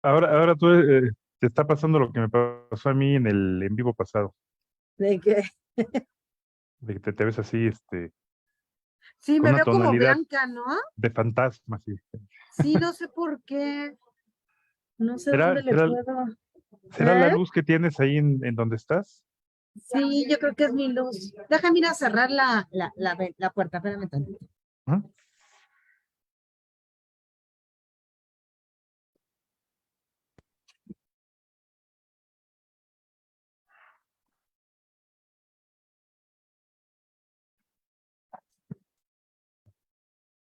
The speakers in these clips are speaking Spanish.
Ahora tú te está pasando lo que me pasó a mí en el en vivo pasado, De que de que te ves así, sí, con me una veo como tonalidad blanca, ¿no? de fantasma, así. Sí, no sé por qué, no sé ¿Será, dónde le será, puedo. será la ¿Eh? luz que tienes ahí en donde estás? Sí, yo creo que es mi luz. Déjame ir a cerrar la puerta, espérame tantito. ¿Ah?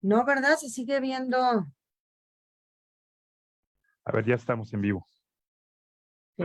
No, ¿verdad? Se sigue viendo. A ver, ya estamos en vivo. Sí.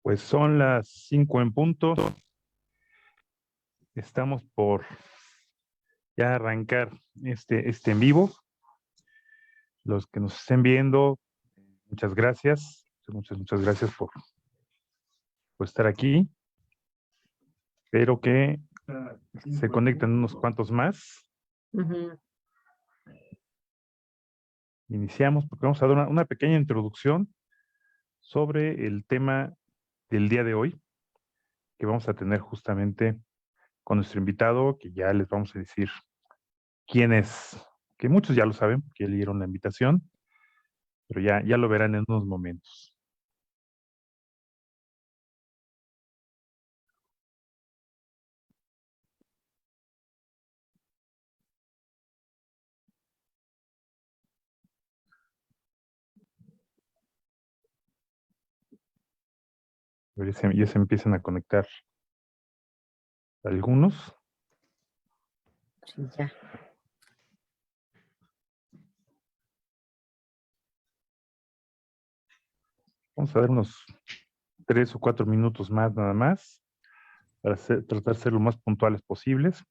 Pues son las 5 en punto. Estamos por ya arrancar este en vivo. Los que nos estén viendo, muchas gracias. Muchas gracias por estar aquí. Espero que se conecten unos cuantos más. Ujú. Iniciamos porque vamos a dar una pequeña introducción sobre el tema del día de hoy que vamos a tener justamente con nuestro invitado, que ya les vamos a decir quién es, que muchos ya lo saben porque ya leyeron la invitación, pero ya lo verán en unos momentos. Ya se empiezan a conectar algunos. Sí, ya. Vamos a dar unos 3 o 4 minutos más nada más para tratar de ser lo más puntuales posibles.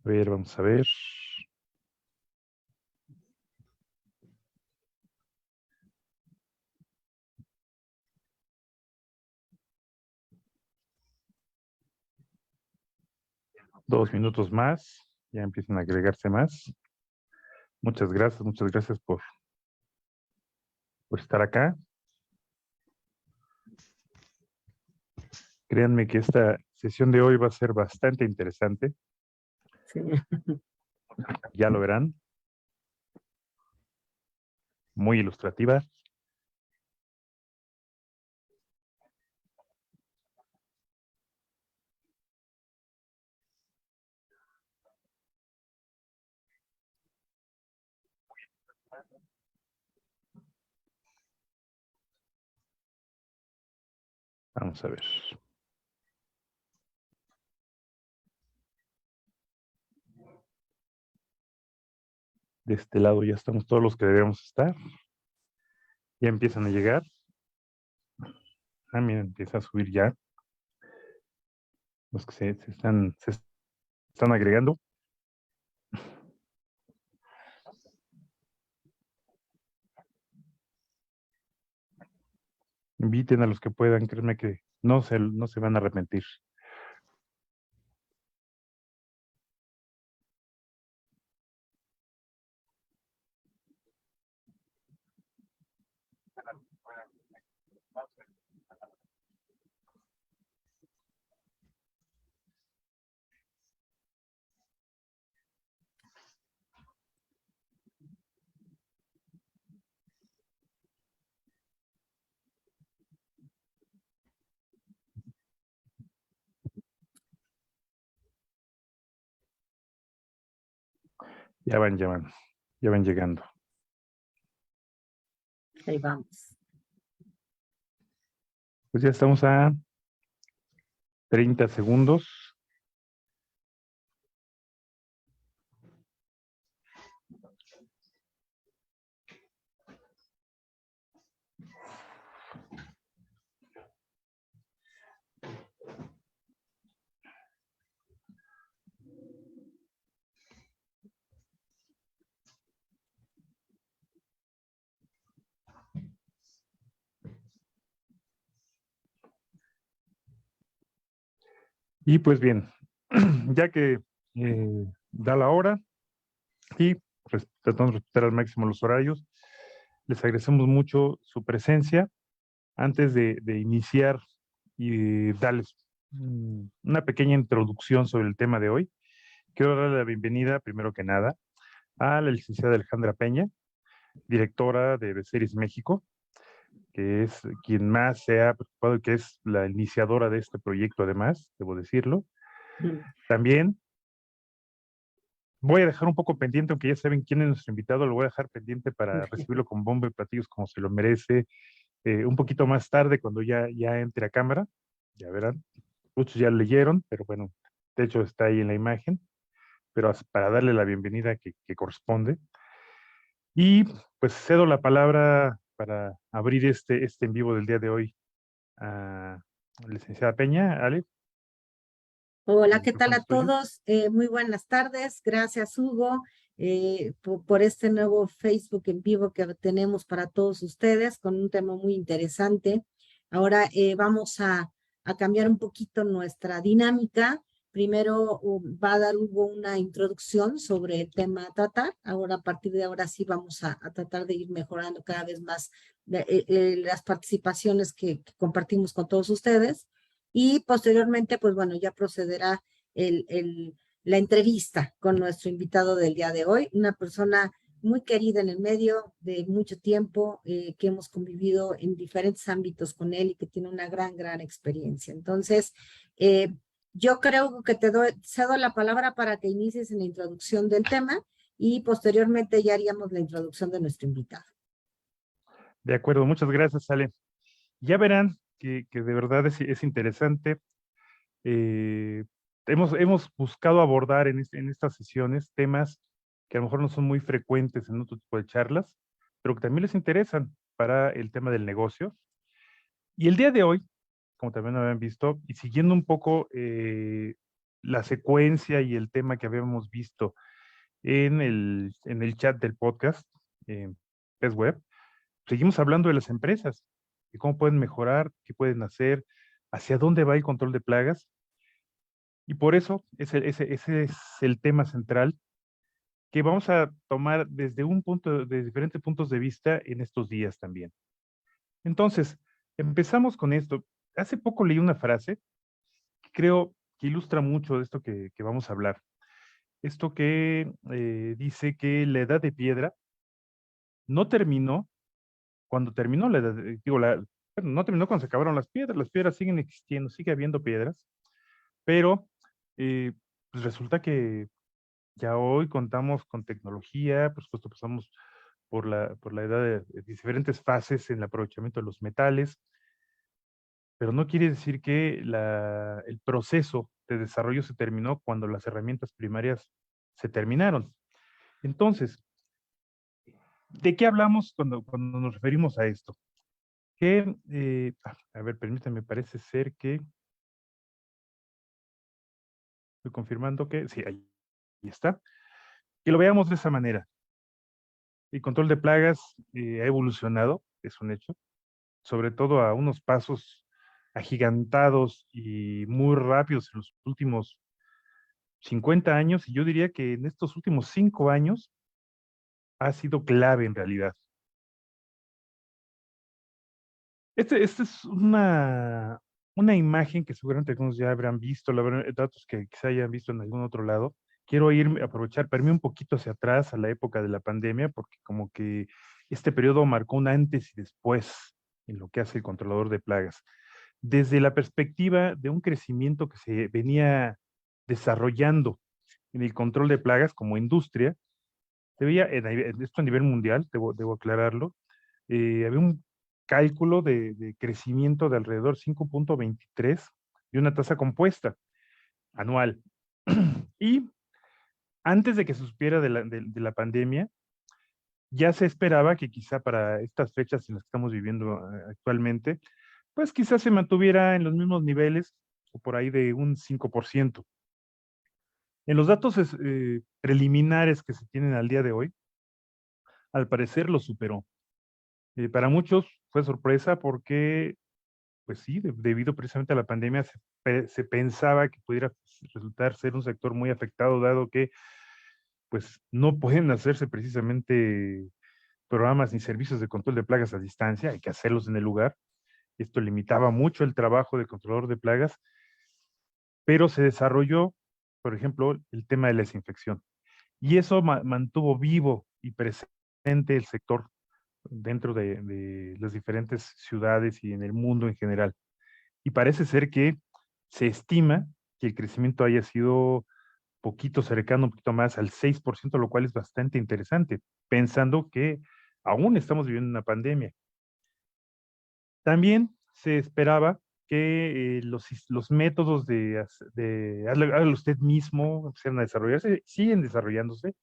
A ver, vamos a ver. 2 minutos más, ya empiezan a agregarse más. Muchas gracias por estar acá. Créanme que esta sesión de hoy va a ser bastante interesante, Sí. ya lo verán, muy ilustrativa. Vamos a ver. De este lado ya estamos todos los que debemos estar. Ya empiezan a llegar. Ah, mira, empieza a subir ya los que se están agregando. Inviten a los que puedan, créanme que no se van a arrepentir. Ya van llegando. Ahí vamos. Pues ya estamos a 30 segundos. Y pues bien, ya que da la hora y tratamos de respetar al máximo los horarios, les agradecemos mucho su presencia. Antes de iniciar y darles una pequeña introducción sobre el tema de hoy, quiero darle la bienvenida, primero que nada, a la licenciada Alejandra Peña, directora de Beceris México, que es quien más se ha preocupado y que es la iniciadora de este proyecto, además, debo decirlo. También voy a dejar un poco pendiente, aunque ya saben quién es nuestro invitado, lo voy a dejar pendiente para recibirlo con bombo y platillos como se lo merece, un poquito más tarde cuando ya entre a cámara, ya verán. Muchos ya lo leyeron, pero bueno, de hecho está ahí en la imagen, pero para darle la bienvenida que corresponde. Y pues cedo la palabra para abrir este en vivo del día de hoy a la licenciada Peña. Ale, el Hola, ¿qué tal micrófono a es tuyo. todos? Muy buenas tardes. Gracias, Hugo, por este nuevo Facebook en vivo que tenemos para todos ustedes con un tema muy interesante. Ahora vamos a cambiar un poquito nuestra dinámica. Primero va a dar Hugo una introducción sobre el tema a tratar. Ahora, a partir de ahora sí vamos a tratar de ir mejorando cada vez más las participaciones que compartimos con todos ustedes. Y posteriormente, pues bueno, ya procederá la entrevista con nuestro invitado del día de hoy, una persona muy querida en el medio de mucho tiempo, que hemos convivido en diferentes ámbitos con él y que tiene una gran experiencia. Entonces, yo creo que cedo la palabra para que inicies en la introducción del tema y posteriormente ya haríamos la introducción de nuestro invitado. De acuerdo, muchas gracias, Ale. Ya verán que de verdad es interesante. Eh, hemos buscado abordar en estas sesiones temas que a lo mejor no son muy frecuentes en otro tipo de charlas, pero que también les interesan para el tema del negocio. Y el día de hoy, como también lo habían visto, y siguiendo un poco la secuencia y el tema que habíamos visto en el chat del podcast, es web, seguimos hablando de las empresas, de cómo pueden mejorar, qué pueden hacer, hacia dónde va el control de plagas. Y por eso ese es el tema central que vamos a tomar de diferentes puntos de vista en estos días también. Entonces, empezamos con esto. Hace poco leí una frase que creo que ilustra mucho de esto que vamos a hablar. Esto que dice que la edad de piedra no terminó cuando terminó la edad, bueno, no terminó cuando se acabaron las piedras siguen existiendo, sigue habiendo piedras, pero eh, pues resulta que ya hoy contamos con tecnología, por supuesto pasamos por la edad de diferentes fases en el aprovechamiento de los metales, pero no quiere decir que el proceso de desarrollo se terminó cuando las herramientas primarias se terminaron. Entonces, ¿de qué hablamos cuando nos referimos a esto? Que, a ver, permítanme, parece ser que estoy confirmando que, sí, ahí está. Que lo veamos de esa manera. El control de plagas ha evolucionado, es un hecho, sobre todo a unos pasos agigantados y muy rápidos en los últimos 50 años, y yo diría que en estos últimos 5 años ha sido clave en realidad. Esta es una imagen que seguramente algunos ya habrán visto, datos que quizá hayan visto en algún otro lado. Quiero aprovechar, para mí un poquito hacia atrás, a la época de la pandemia, porque como que este periodo marcó un antes y después en lo que hace el controlador de plagas. Desde la perspectiva de un crecimiento que se venía desarrollando en el control de plagas como industria, esto a nivel mundial, debo aclararlo, había un cálculo de crecimiento de alrededor 5.23 de una tasa compuesta anual. Y antes de que se supiera de la pandemia, ya se esperaba que quizá para estas fechas en las que estamos viviendo actualmente, pues quizás se mantuviera en los mismos niveles o por ahí de un 5%. En los datos preliminares que se tienen al día de hoy, al parecer lo superó. Para muchos fue sorpresa porque, pues sí, debido precisamente a la pandemia, se pensaba que pudiera resultar ser un sector muy afectado, dado que pues no pueden hacerse precisamente programas ni servicios de control de plagas a distancia, hay que hacerlos en el lugar. Esto limitaba mucho el trabajo del controlador de plagas, pero se desarrolló, por ejemplo, el tema de la desinfección. Y eso mantuvo vivo y presente el sector dentro de las diferentes ciudades y en el mundo en general. Y parece ser que se estima que el crecimiento haya sido poquito cercano, un poquito más al 6%, lo cual es bastante interesante, pensando que aún estamos viviendo una pandemia. También se esperaba que los métodos de hágalo usted mismo empezaran a desarrollarse, siguen desarrollándose,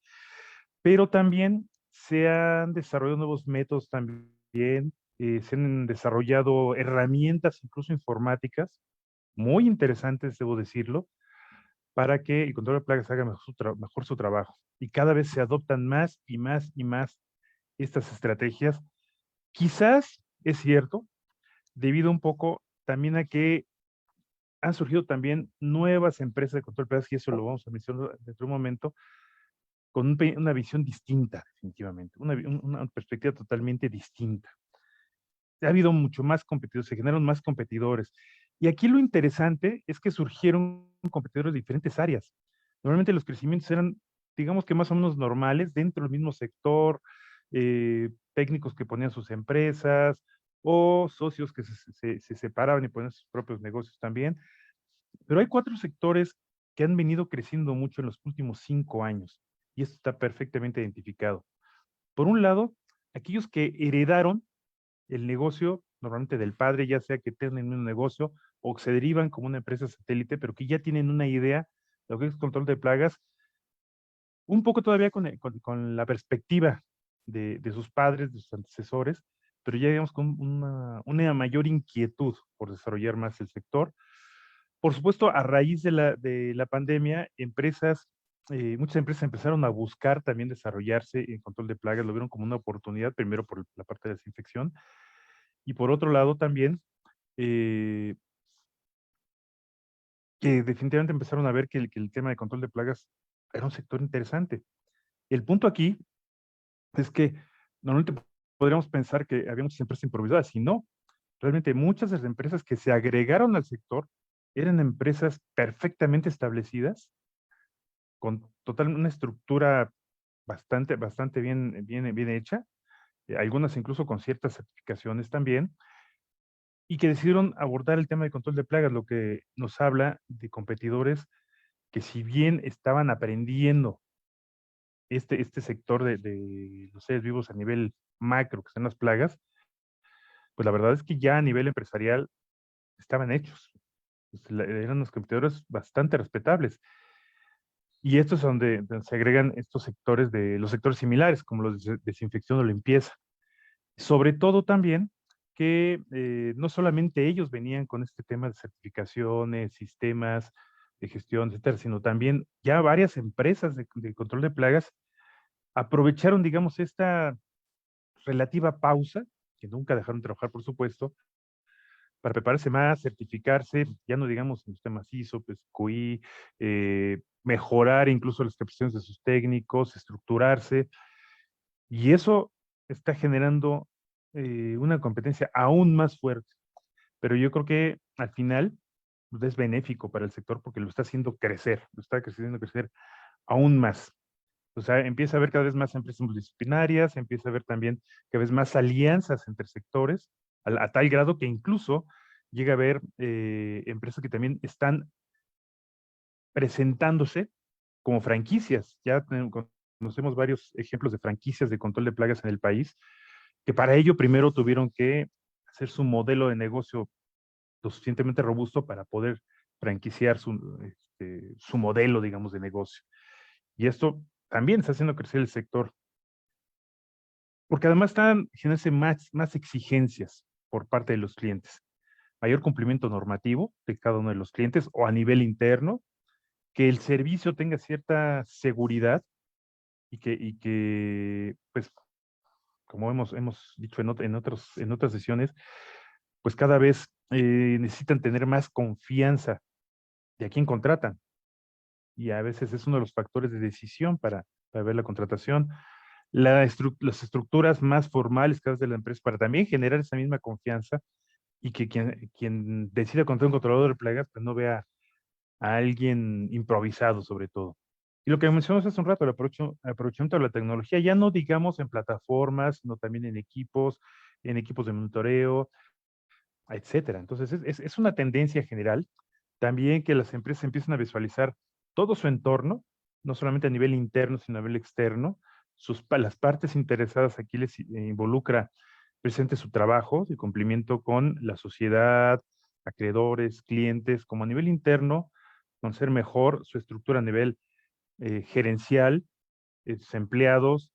pero también se han desarrollado nuevos métodos también, se han desarrollado herramientas, incluso informáticas, muy interesantes, debo decirlo, para que el control de plagas haga mejor su trabajo. Y cada vez se adoptan más y más y más estas estrategias. Quizás es cierto, debido un poco también a que han surgido también nuevas empresas de control de plagas, y eso lo vamos a mencionar dentro de un momento, con una visión distinta, definitivamente, una perspectiva totalmente distinta. Ha habido mucho más competidores, se generaron más competidores. Y aquí lo interesante es que surgieron competidores de diferentes áreas. Normalmente los crecimientos eran, digamos que más o menos normales, dentro del mismo sector, técnicos que ponían sus empresas o socios que se separaban y ponían sus propios negocios también. Pero hay cuatro sectores que han venido creciendo mucho en los últimos 5 años y esto está perfectamente identificado. Por un lado, aquellos que heredaron el negocio normalmente del padre, ya sea que tienen un negocio o que se derivan como una empresa satélite, pero que ya tienen una idea de lo que es control de plagas, un poco todavía con la perspectiva de sus padres, de sus antecesores, pero ya digamos con una mayor inquietud por desarrollar más el sector. Por supuesto, a raíz de la pandemia, muchas empresas empezaron a buscar también desarrollarse en control de plagas, lo vieron como una oportunidad, primero por la parte de la desinfección, y por otro lado también, eh, que definitivamente empezaron a ver que el tema de control de plagas era un sector interesante. El punto aquí es que normalmente podríamos pensar que había muchas empresas improvisadas, y no, realmente muchas de las empresas que se agregaron al sector eran empresas perfectamente establecidas, con una estructura bastante bien hecha, algunas incluso con ciertas certificaciones también, y que decidieron abordar el tema de control de plagas, lo que nos habla de competidores que si bien estaban aprendiendo este sector de los seres vivos a nivel macro, que son las plagas, pues la verdad es que ya a nivel empresarial estaban hechos. Pues, eran los competidores bastante respetables. Y esto es donde se agregan estos sectores los sectores similares, como los de desinfección o limpieza. Sobre todo también que no solamente ellos venían con este tema de certificaciones, sistemas de gestión, etcétera, sino también ya varias empresas de control de plagas aprovecharon, digamos, esta relativa pausa, que nunca dejaron de trabajar, por supuesto, para prepararse más, certificarse, ya no digamos en los temas ISO, pues QI, mejorar incluso las capacidades de sus técnicos, estructurarse, y eso está generando una competencia aún más fuerte. Pero yo creo que al final pues, es benéfico para el sector porque lo está haciendo crecer, lo está haciendo crecer aún más. O sea, empieza a haber cada vez más empresas multidisciplinarias, empieza a haber también cada vez más alianzas entre sectores, a tal grado que incluso llega a haber empresas que también están presentándose como franquicias. Ya conocemos varios ejemplos de franquicias de control de plagas en el país, que para ello primero tuvieron que hacer su modelo de negocio lo suficientemente robusto para poder franquiciar su modelo, digamos, de negocio. Y esto también está haciendo crecer el sector, porque además están generándose más exigencias por parte de los clientes, mayor cumplimiento normativo de cada uno de los clientes o a nivel interno, que el servicio tenga cierta seguridad y que pues, como hemos dicho en otras sesiones, pues cada vez necesitan tener más confianza de a quién contratan. Y a veces es uno de los factores de decisión para ver la contratación. Las estructuras más formales cada vez de la empresa para también generar esa misma confianza y que quien decida contratar un controlador de plagas, pues no vea a alguien improvisado sobre todo. Y lo que mencionamos hace un rato, el aprovechamiento de la tecnología, ya no digamos en plataformas, sino también en equipos de monitoreo, etcétera. Entonces, es una tendencia general también que las empresas empiezan a visualizar todo su entorno, no solamente a nivel interno, sino a nivel externo. Las partes interesadas aquí les involucra presente su trabajo de cumplimiento con la sociedad, acreedores, clientes, como a nivel interno, conocer mejor su estructura a nivel gerencial, sus empleados,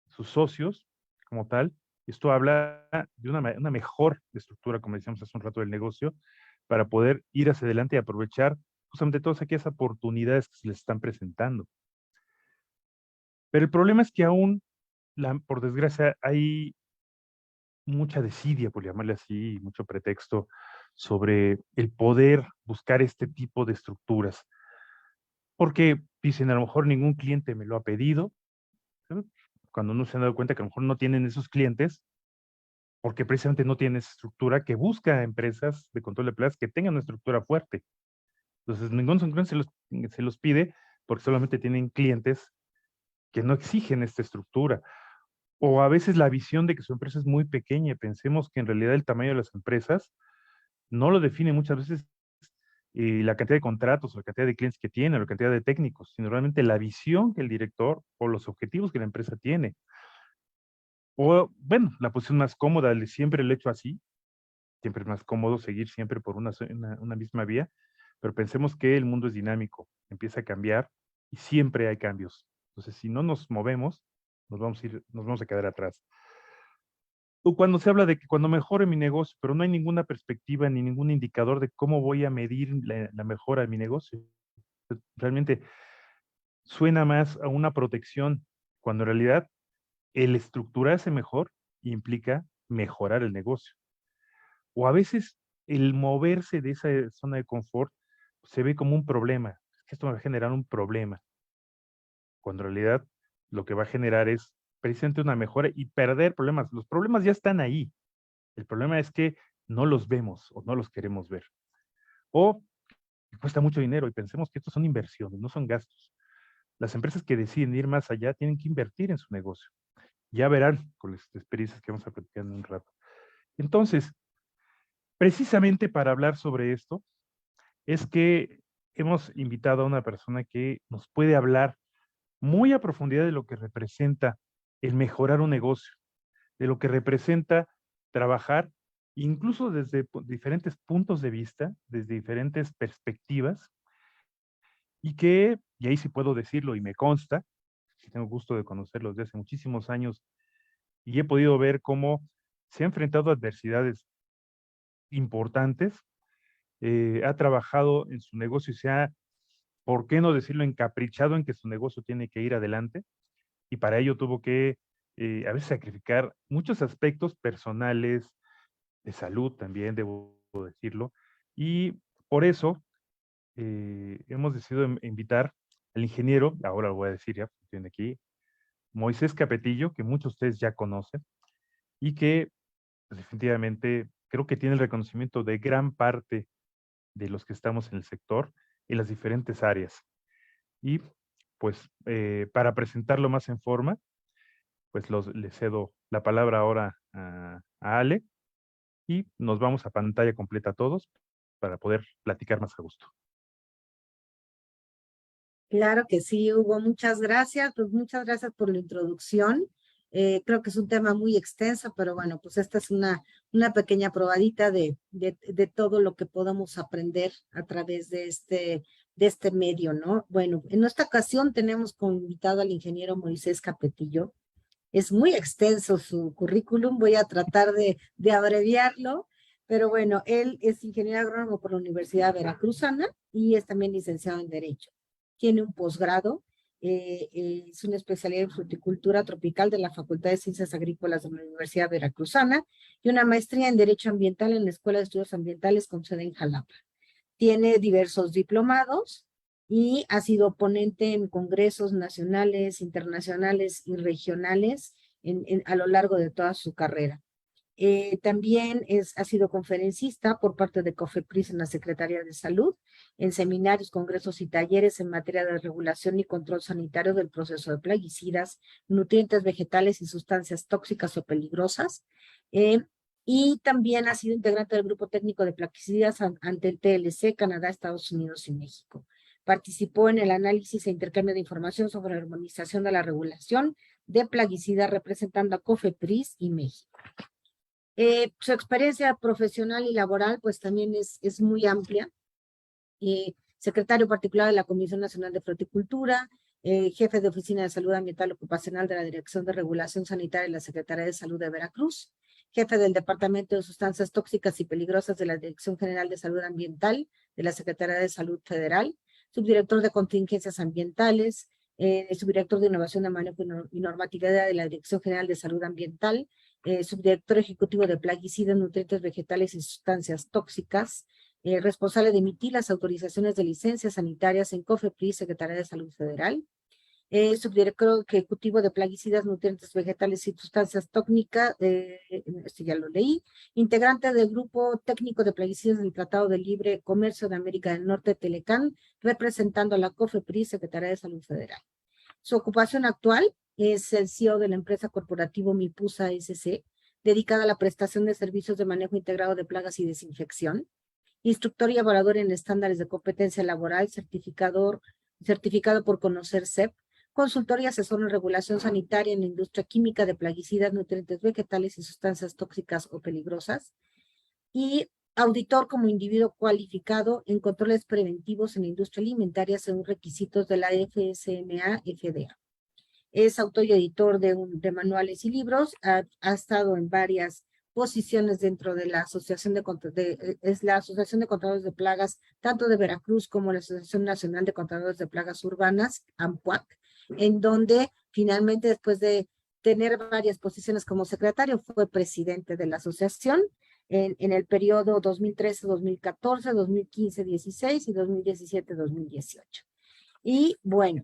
sus socios como tal. Esto habla de una mejor estructura, como decíamos hace un rato, del negocio, para poder ir hacia adelante y aprovechar justamente todas aquellas oportunidades que se les están presentando. Pero el problema es que aún, por desgracia, hay mucha desidia, por llamarle así, mucho pretexto sobre el poder buscar este tipo de estructuras. Porque dicen, a lo mejor ningún cliente me lo ha pedido, ¿sabes? Cuando uno se ha dado cuenta que a lo mejor no tienen esos clientes, porque precisamente no tienen esa estructura que busca empresas de control de plagas que tengan una estructura fuerte. Entonces, ningún cliente se los pide porque solamente tienen clientes que no exigen esta estructura. O a veces la visión de que su empresa es muy pequeña. Pensemos que en realidad el tamaño de las empresas no lo define muchas veces la cantidad de contratos, o la cantidad de clientes que tiene, o la cantidad de técnicos, sino realmente la visión que el director o los objetivos que la empresa tiene. O, bueno, la posición más cómoda, siempre lo he hecho así, siempre es más cómodo seguir siempre por una misma vía, pero pensemos que el mundo es dinámico, empieza a cambiar y siempre hay cambios. Entonces, si no nos movemos, nos vamos a quedar atrás. O cuando se habla de que cuando mejore mi negocio, pero no hay ninguna perspectiva ni ningún indicador de cómo voy a medir la mejora de mi negocio. Realmente suena más a una protección, cuando en realidad el estructurarse mejor implica mejorar el negocio. O a veces el moverse de esa zona de confort se ve como un problema. Es que esto me va a generar un problema, cuando en realidad lo que va a generar es precisamente una mejora y perder problemas. Los problemas ya están ahí. El problema es que no los vemos o no los queremos ver. O que cuesta mucho dinero y pensemos que estos son inversiones, no son gastos. Las empresas que deciden ir más allá tienen que invertir en su negocio. Ya verán con las experiencias que vamos a platicar en un rato. Entonces, precisamente para hablar sobre esto, es que hemos invitado a una persona que nos puede hablar muy a profundidad de lo que representa el mejorar un negocio, de lo que representa trabajar incluso desde diferentes puntos de vista, desde diferentes perspectivas, y ahí sí puedo decirlo y me consta, que tengo gusto de conocerlos desde hace muchísimos años y he podido ver cómo se ha enfrentado a adversidades importantes, ha trabajado en su negocio y se ha, ¿por qué no decirlo?, encaprichado en que su negocio tiene que ir adelante y para ello tuvo que a veces sacrificar muchos aspectos personales, de salud también, debo decirlo, y por eso hemos decidido invitar al ingeniero, ahora lo voy a decir ya, porque tiene aquí, Moisés Capetillo, que muchos de ustedes ya conocen y que pues, definitivamente creo que tiene el reconocimiento de gran parte de los que estamos en el sector, en las diferentes áreas. Y pues para presentarlo más en forma, pues le cedo la palabra ahora a Ale y nos vamos a pantalla completa todos para poder platicar más a gusto. Claro que sí, Hugo, muchas gracias. Pues muchas gracias por la introducción. Creo que es un tema muy extenso, pero bueno, pues esta es una pequeña probadita de todo lo que podamos aprender a través de este medio, ¿no? Bueno, en esta ocasión tenemos como invitado al ingeniero Moisés Capetillo. Es muy extenso su currículum, voy a tratar de abreviarlo, pero bueno, él es ingeniero agrónomo por la Universidad Veracruzana y es también licenciado en Derecho. Tiene un posgrado, es una especialidad en fruticultura tropical de la Facultad de Ciencias Agrícolas de la Universidad Veracruzana y una maestría en Derecho Ambiental en la Escuela de Estudios Ambientales con sede en Jalapa. Tiene diversos diplomados y ha sido ponente en congresos nacionales, internacionales y regionales a lo largo de toda su carrera. También ha sido conferencista por parte de COFEPRIS en la Secretaría de Salud, en seminarios, congresos y talleres en materia de regulación y control sanitario del proceso de plaguicidas, nutrientes vegetales y sustancias tóxicas o peligrosas. Eh, y también ha sido integrante del grupo técnico de plaguicidas ante el TLC, Canadá, Estados Unidos y México. Participó en el análisis e intercambio de información sobre la armonización de la regulación de plaguicidas representando a COFEPRIS y México. Su experiencia profesional y laboral pues también es muy amplia. Secretario particular de la Comisión Nacional de Fruticultura, jefe de Oficina de Salud Ambiental Ocupacional de la Dirección de Regulación Sanitaria de la Secretaría de Salud de Veracruz, jefe del Departamento de Sustancias Tóxicas y Peligrosas de la Dirección General de Salud Ambiental de la Secretaría de Salud Federal, subdirector de Contingencias Ambientales, subdirector de Innovación de Manejo y Normatividad de la Dirección General de Salud Ambiental, subdirector ejecutivo de plaguicidas, nutrientes vegetales y sustancias tóxicas, responsable de emitir las autorizaciones de licencias sanitarias en COFEPRIS, Secretaría de Salud Federal, subdirector ejecutivo de plaguicidas, nutrientes vegetales y sustancias tóxicas, este ya lo leí, integrante del grupo técnico de plaguicidas del Tratado de Libre Comercio de América del Norte, Telecán, representando a la COFEPRIS, Secretaría de Salud Federal. Su ocupación actual es el CEO de la empresa corporativa MIPUSA SC, dedicada a la prestación de servicios de manejo integrado de plagas y desinfección, instructor y evaluador en estándares de competencia laboral, certificado por Conocer CEP, consultor y asesor en regulación sanitaria en la industria química de plaguicidas, nutrientes vegetales y sustancias tóxicas o peligrosas, y auditor como individuo cualificado en controles preventivos en la industria alimentaria según requisitos de la FSMA-FDA. Es autor y editor de manuales y libros, ha estado en varias posiciones dentro de la Asociación es la Asociación de Controladores de Plagas, tanto de Veracruz como la Asociación Nacional de Controladores de Plagas Urbanas, AMPUAC, en donde finalmente después de tener varias posiciones como secretario, fue presidente de la asociación en el periodo 2013-2014, 2015-16 y 2017-2018. Y bueno,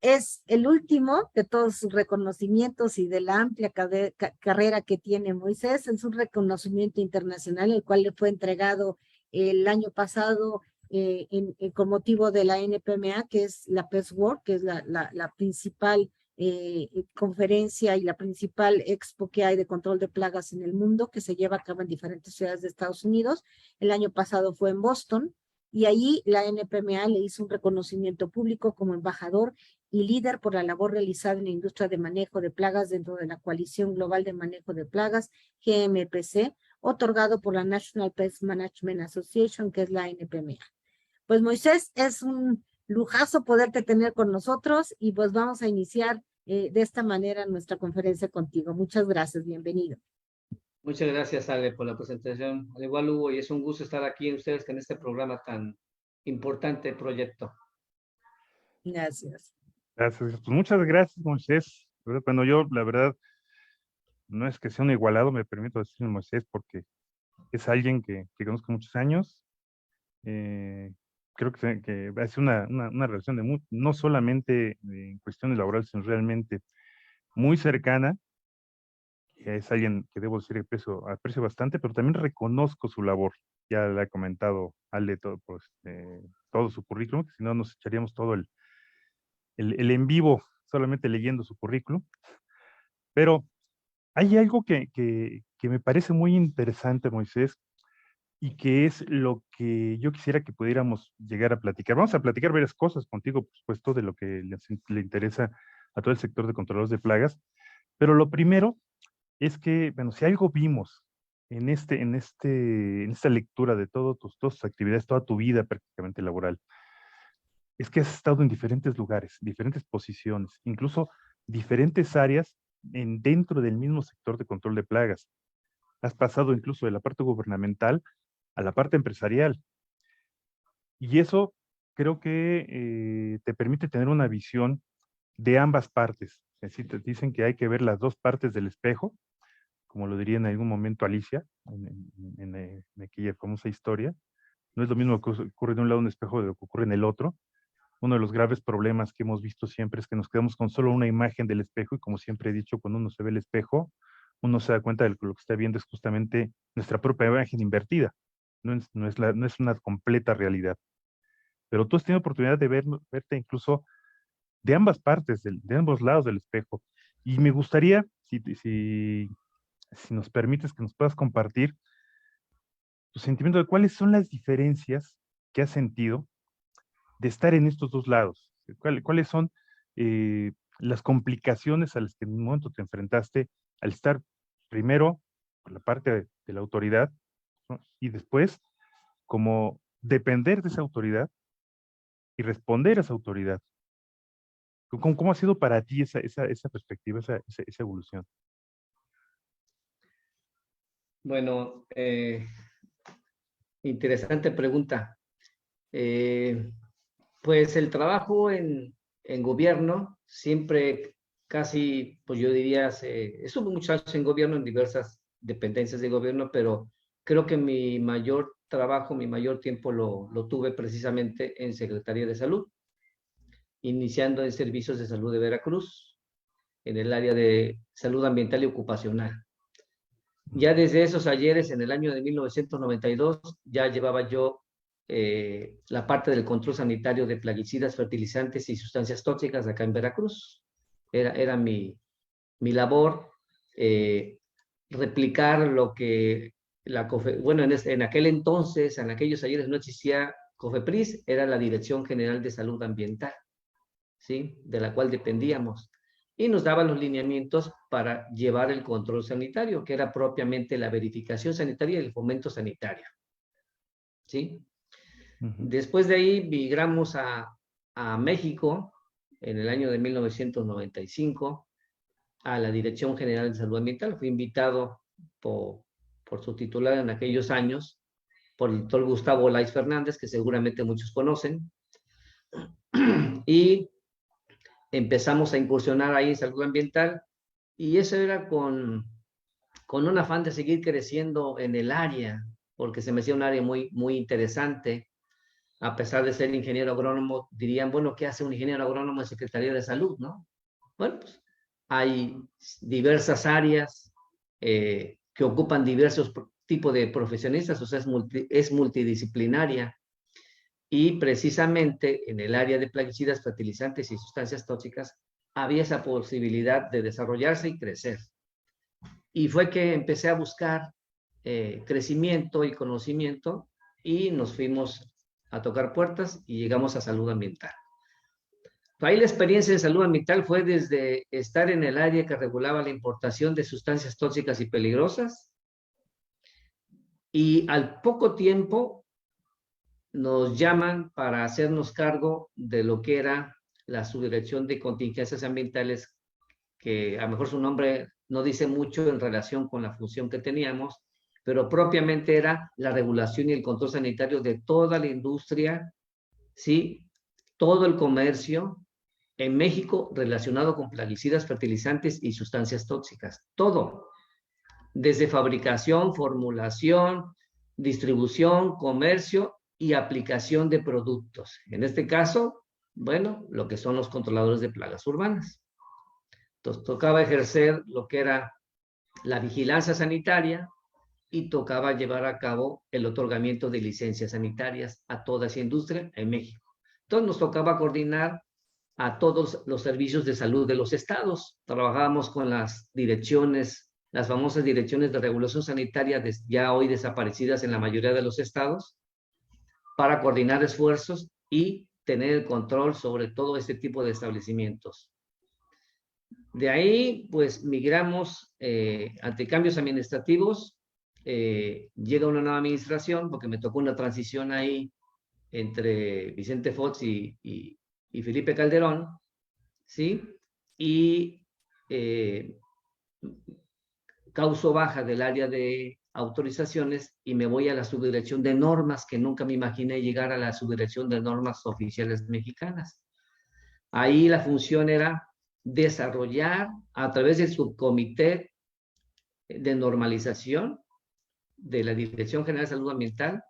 es el último de todos sus reconocimientos y de la amplia carrera que tiene Moisés. Es un reconocimiento internacional, el cual le fue entregado el año pasado con motivo de la NPMA, que es la Pest World, que es la principal conferencia y la principal expo que hay de control de plagas en el mundo, que se lleva a cabo en diferentes ciudades de Estados Unidos. El año pasado fue en Boston, y ahí la NPMA le hizo un reconocimiento público como embajador y líder por la labor realizada en la industria de manejo de plagas dentro de la Coalición Global de Manejo de Plagas, GMPC, otorgado por la National Pest Management Association, que es la NPMA. Pues Moisés, es un lujazo poderte tener con nosotros y pues vamos a iniciar de esta manera nuestra conferencia contigo. Muchas gracias, bienvenido. Muchas gracias, Ale, por la presentación. Al igual, Hugo, y es un gusto estar aquí en ustedes en este programa tan importante proyecto. Gracias. Gracias. Pues muchas gracias, Moisés. Bueno, yo, la verdad, no es que sea un igualado, me permito decir Moisés, porque es alguien que conozco muchos años. Creo que hace una relación no solamente en cuestiones laborales, sino realmente muy cercana. Es alguien que debo decir que aprecio bastante, pero también reconozco su labor. Ya le he comentado Ale todo su currículum, que si no nos echaríamos todo el en vivo solamente leyendo su currículum. Pero hay algo que me parece muy interesante, Moisés, y que es lo que yo quisiera que pudiéramos llegar a platicar. Vamos a platicar varias cosas contigo, por supuesto, de lo que le interesa a todo el sector de controladores de plagas, pero lo primero es que, bueno, si algo vimos en esta lectura de todas tus actividades, toda tu vida prácticamente laboral, es que has estado en diferentes lugares, diferentes posiciones, incluso diferentes áreas dentro del mismo sector de control de plagas. Has pasado incluso de la parte gubernamental a la parte empresarial. Y eso creo que te permite tener una visión de ambas partes. Es decir, te dicen que hay que ver las dos partes del espejo, como lo diría en algún momento Alicia, en aquella famosa historia. No es lo mismo que ocurre de un lado un espejo de lo que ocurre en el otro. Uno de los graves problemas que hemos visto siempre es que nos quedamos con solo una imagen del espejo y como siempre he dicho, cuando uno se ve el espejo, uno se da cuenta de que lo que está viendo es justamente nuestra propia imagen invertida. No es una completa realidad. Pero tú has tenido oportunidad de verte incluso de ambas partes, de ambos lados del espejo. Y me gustaría, si nos permites que nos puedas compartir tu sentimiento de cuáles son las diferencias que has sentido de estar en estos dos lados. ¿Cuáles son las complicaciones a las que en un momento te enfrentaste al estar primero por la parte de la autoridad, ¿no? Y después como depender de esa autoridad y responder a esa autoridad? ¿Cómo ha sido para ti esa perspectiva, esa evolución? Bueno, interesante pregunta. Pues el trabajo en gobierno siempre casi, pues yo diría, estuve muchos años en gobierno, en diversas dependencias de gobierno, pero creo que mi mayor trabajo, mi mayor tiempo lo tuve precisamente en Secretaría de Salud, iniciando en Servicios de Salud de Veracruz, en el área de salud ambiental y ocupacional. Ya desde esos ayeres, en el año de 1992, ya llevaba yo la parte del control sanitario de plaguicidas, fertilizantes y sustancias tóxicas acá en Veracruz. Era mi labor replicar lo que bueno, en aquel entonces, en aquellos ayeres no existía COFEPRIS, era la Dirección General de Salud Ambiental, ¿sí? De la cual dependíamos. Y nos daba los lineamientos para llevar el control sanitario, que era propiamente la verificación sanitaria y el fomento sanitario, ¿sí? Después de ahí migramos a México en el año de 1995 a la Dirección General de Salud Ambiental. Fui invitado por su titular en aquellos años, por el doctor Gustavo Lais Fernández, que seguramente muchos conocen, y empezamos a incursionar ahí en salud ambiental, y eso era con un afán de seguir creciendo en el área, porque se me hacía un área muy, muy interesante. A pesar de ser ingeniero agrónomo, dirían, bueno, ¿qué hace un ingeniero agrónomo en Secretaría de Salud, no? Bueno, pues hay diversas áreas que ocupan diversos tipos de profesionistas, o sea, es multidisciplinaria. Y precisamente en el área de plaguicidas, fertilizantes y sustancias tóxicas había esa posibilidad de desarrollarse y crecer. Y fue que empecé a buscar crecimiento y conocimiento y nos fuimos a tocar puertas y llegamos a salud ambiental. Ahí la experiencia en salud ambiental fue desde estar en el área que regulaba la importación de sustancias tóxicas y peligrosas, y al poco tiempo nos llaman para hacernos cargo de lo que era la subdirección de contingencias ambientales, que a lo mejor su nombre no dice mucho en relación con la función que teníamos, pero propiamente era la regulación y el control sanitario de toda la industria, ¿sí? Todo el comercio en México relacionado con plaguicidas, fertilizantes y sustancias tóxicas. Todo, desde fabricación, formulación, distribución, comercio y aplicación de productos. En este caso, bueno, lo que son los controladores de plagas urbanas. Entonces, tocaba ejercer lo que era la vigilancia sanitaria y tocaba llevar a cabo el otorgamiento de licencias sanitarias a toda esa industria en México. Entonces, nos tocaba coordinar a todos los servicios de salud de los estados. Trabajábamos con las direcciones las famosas direcciones de regulación sanitaria ya hoy desaparecidas en la mayoría de los estados, para coordinar esfuerzos y tener el control sobre todo este tipo de establecimientos. De ahí, pues, migramos ante cambios administrativos. Llega una nueva administración, porque me tocó una transición ahí entre Vicente Fox y Felipe Calderón, ¿sí? Y causo baja del área de autorizaciones y me voy a la subdirección de normas, que nunca me imaginé llegar a la subdirección de normas oficiales mexicanas. Ahí la función era desarrollar a través del subcomité de normalización de la Dirección General de Salud Ambiental,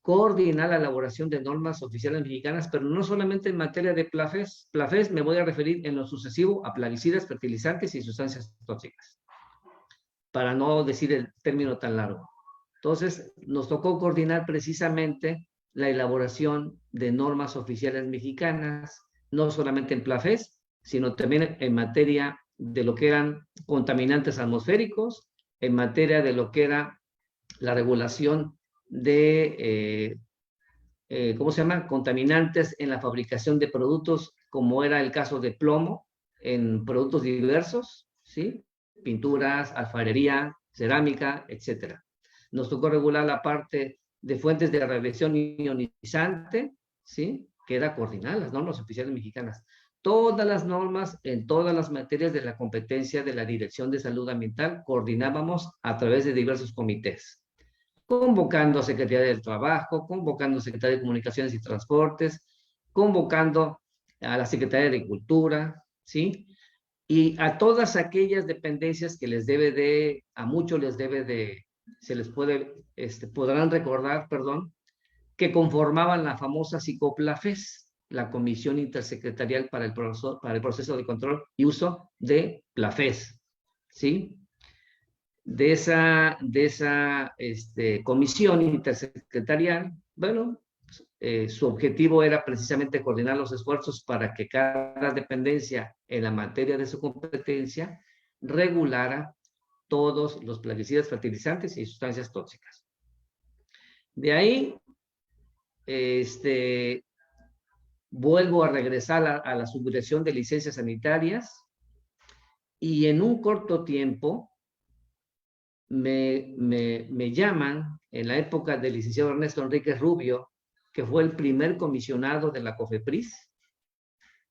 coordinar la elaboración de normas oficiales mexicanas, pero no solamente en materia de PLAFES. PLAFES me voy a referir en lo sucesivo a plaguicidas, fertilizantes y sustancias tóxicas, para no decir el término tan largo. Entonces, nos tocó coordinar precisamente la elaboración de normas oficiales mexicanas, no solamente en PLAFES, sino también en materia de lo que eran contaminantes atmosféricos, en materia de lo que era la regulación de, ¿cómo se llama? Contaminantes en la fabricación de productos, como era el caso de plomo, en productos diversos, ¿sí? Pinturas, alfarería, cerámica, etcétera. Nos tocó regular la parte de fuentes de radiación ionizante, ¿sí? Que era coordinar las normas oficiales mexicanas. Todas las normas en todas las materias de la competencia de la Dirección de Salud Ambiental coordinábamos a través de diversos comités, convocando a Secretaría del Trabajo, convocando a Secretaría de Comunicaciones y Transportes, convocando a la Secretaría de Agricultura, ¿sí? Y a todas aquellas dependencias que les debe de, a muchos les debe de, se les puede, podrán recordar, perdón, que conformaban la famosa CICOPLAFES, la Comisión Intersecretarial para el Proceso de Control y Uso de PLAFES, ¿sí? De esa comisión intersecretarial, bueno, su objetivo era precisamente coordinar los esfuerzos para que cada dependencia en la materia de su competencia regulara todos los plaguicidas, fertilizantes y sustancias tóxicas. De ahí, vuelvo a regresar a la subdirección de licencias sanitarias y en un corto tiempo me llaman en la época del licenciado Ernesto Enríquez Rubio, que fue el primer comisionado de la COFEPRIS,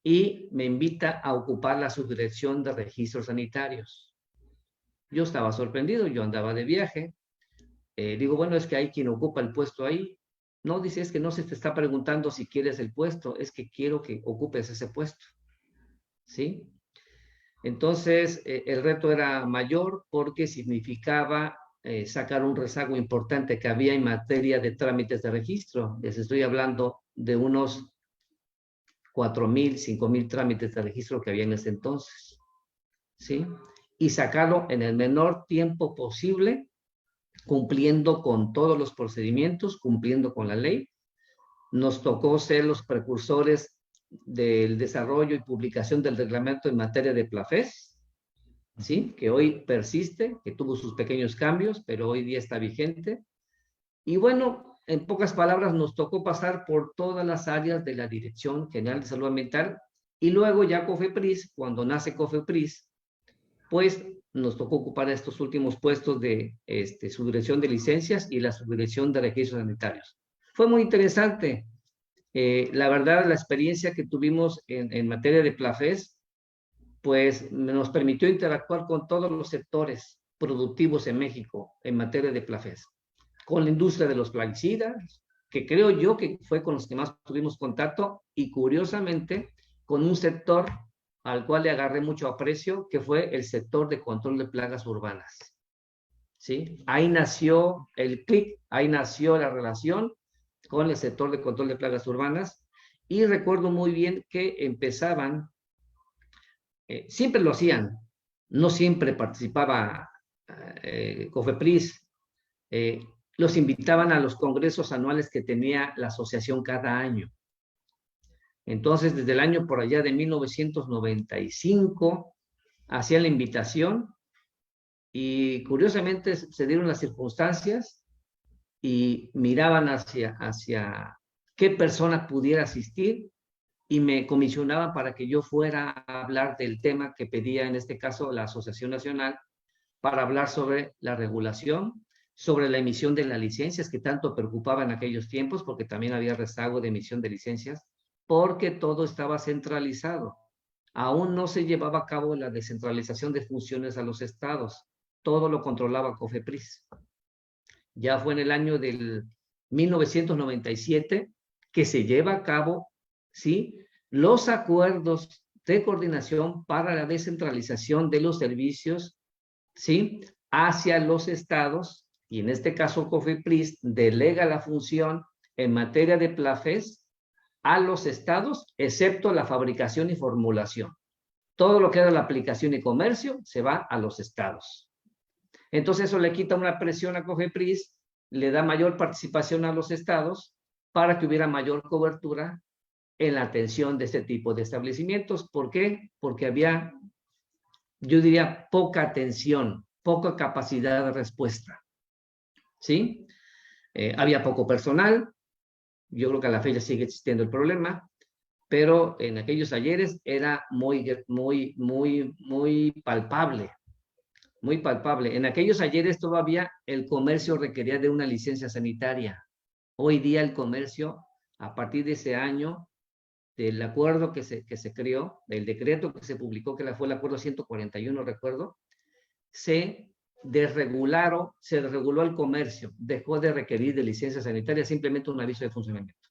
y me invita a ocupar la subdirección de registros sanitarios. Yo estaba sorprendido, yo andaba de viaje. Digo, bueno, es que hay quien ocupa el puesto ahí. No, dice, es que no se te está preguntando si quieres el puesto, es que quiero que ocupes ese puesto. ¿Sí? Entonces, el reto era mayor porque significaba sacar un rezago importante que había en materia de trámites de registro. Les estoy hablando de unos 4,000, 5,000 trámites de registro que había en ese entonces, ¿sí? Y sacarlo en el menor tiempo posible, cumpliendo con todos los procedimientos, cumpliendo con la ley. Nos tocó ser los precursores del desarrollo y publicación del reglamento en materia de PLAFES, ¿sí? Que hoy persiste, que tuvo sus pequeños cambios, pero hoy día está vigente. Y bueno, en pocas palabras, nos tocó pasar por todas las áreas de la Dirección General de Salud Ambiental y luego ya COFEPRIS, cuando nace COFEPRIS, pues nos tocó ocupar estos últimos puestos de subdirección de licencias y la subdirección de registros sanitarios. Fue muy interesante. La verdad, la experiencia que tuvimos en materia de PLAFES, pues nos permitió interactuar con todos los sectores productivos en México en materia de PLAFES. Con la industria de los plaguicidas, que creo yo que fue con los que más tuvimos contacto, y curiosamente con un sector al cual le agarré mucho aprecio, que fue el sector de control de plagas urbanas. ¿Sí? Ahí nació el clic, ahí nació la relación con el sector de control de plagas urbanas, y recuerdo muy bien que empezaban, siempre lo hacían, no siempre participaba COFEPRIS, los invitaban a los congresos anuales que tenía la asociación cada año. Entonces, desde el año por allá de 1995, hacían la invitación Y curiosamente se dieron las circunstancias y miraban hacia qué persona pudiera asistir y me comisionaban para que yo fuera a hablar del tema que pedía en este caso la Asociación Nacional, para hablar sobre la regulación, sobre la emisión de las licencias que tanto preocupaba en aquellos tiempos, porque también había rezago de emisión de licencias, porque todo estaba centralizado. Aún no se llevaba a cabo la descentralización de funciones a los estados. Todo lo controlaba COFEPRIS. Ya fue en el año del 1997 que se lleva a cabo, ¿sí?, los acuerdos de coordinación para la descentralización de los servicios, ¿sí?, hacia los estados, y en este caso COFEPRIS delega la función en materia de PLAFES a los estados, excepto la fabricación y formulación. Todo lo que era la aplicación y comercio se va a los estados. Entonces eso le quita una presión a COFEPRIS, le da mayor participación a los estados para que hubiera mayor cobertura en la atención de este tipo de establecimientos. ¿Por qué? Porque había, yo diría, poca atención, poca capacidad de respuesta, ¿sí? Había poco personal, yo creo que a la fecha sigue existiendo el problema, pero en aquellos ayeres era muy palpable, muy palpable. En aquellos ayeres todavía el comercio requería de una licencia sanitaria. Hoy día el comercio, a partir de ese año, del acuerdo que se creó, del decreto que se publicó, que fue el acuerdo 141, recuerdo, se desreguló el comercio, dejó de requerir de licencia sanitaria, simplemente un aviso de funcionamiento.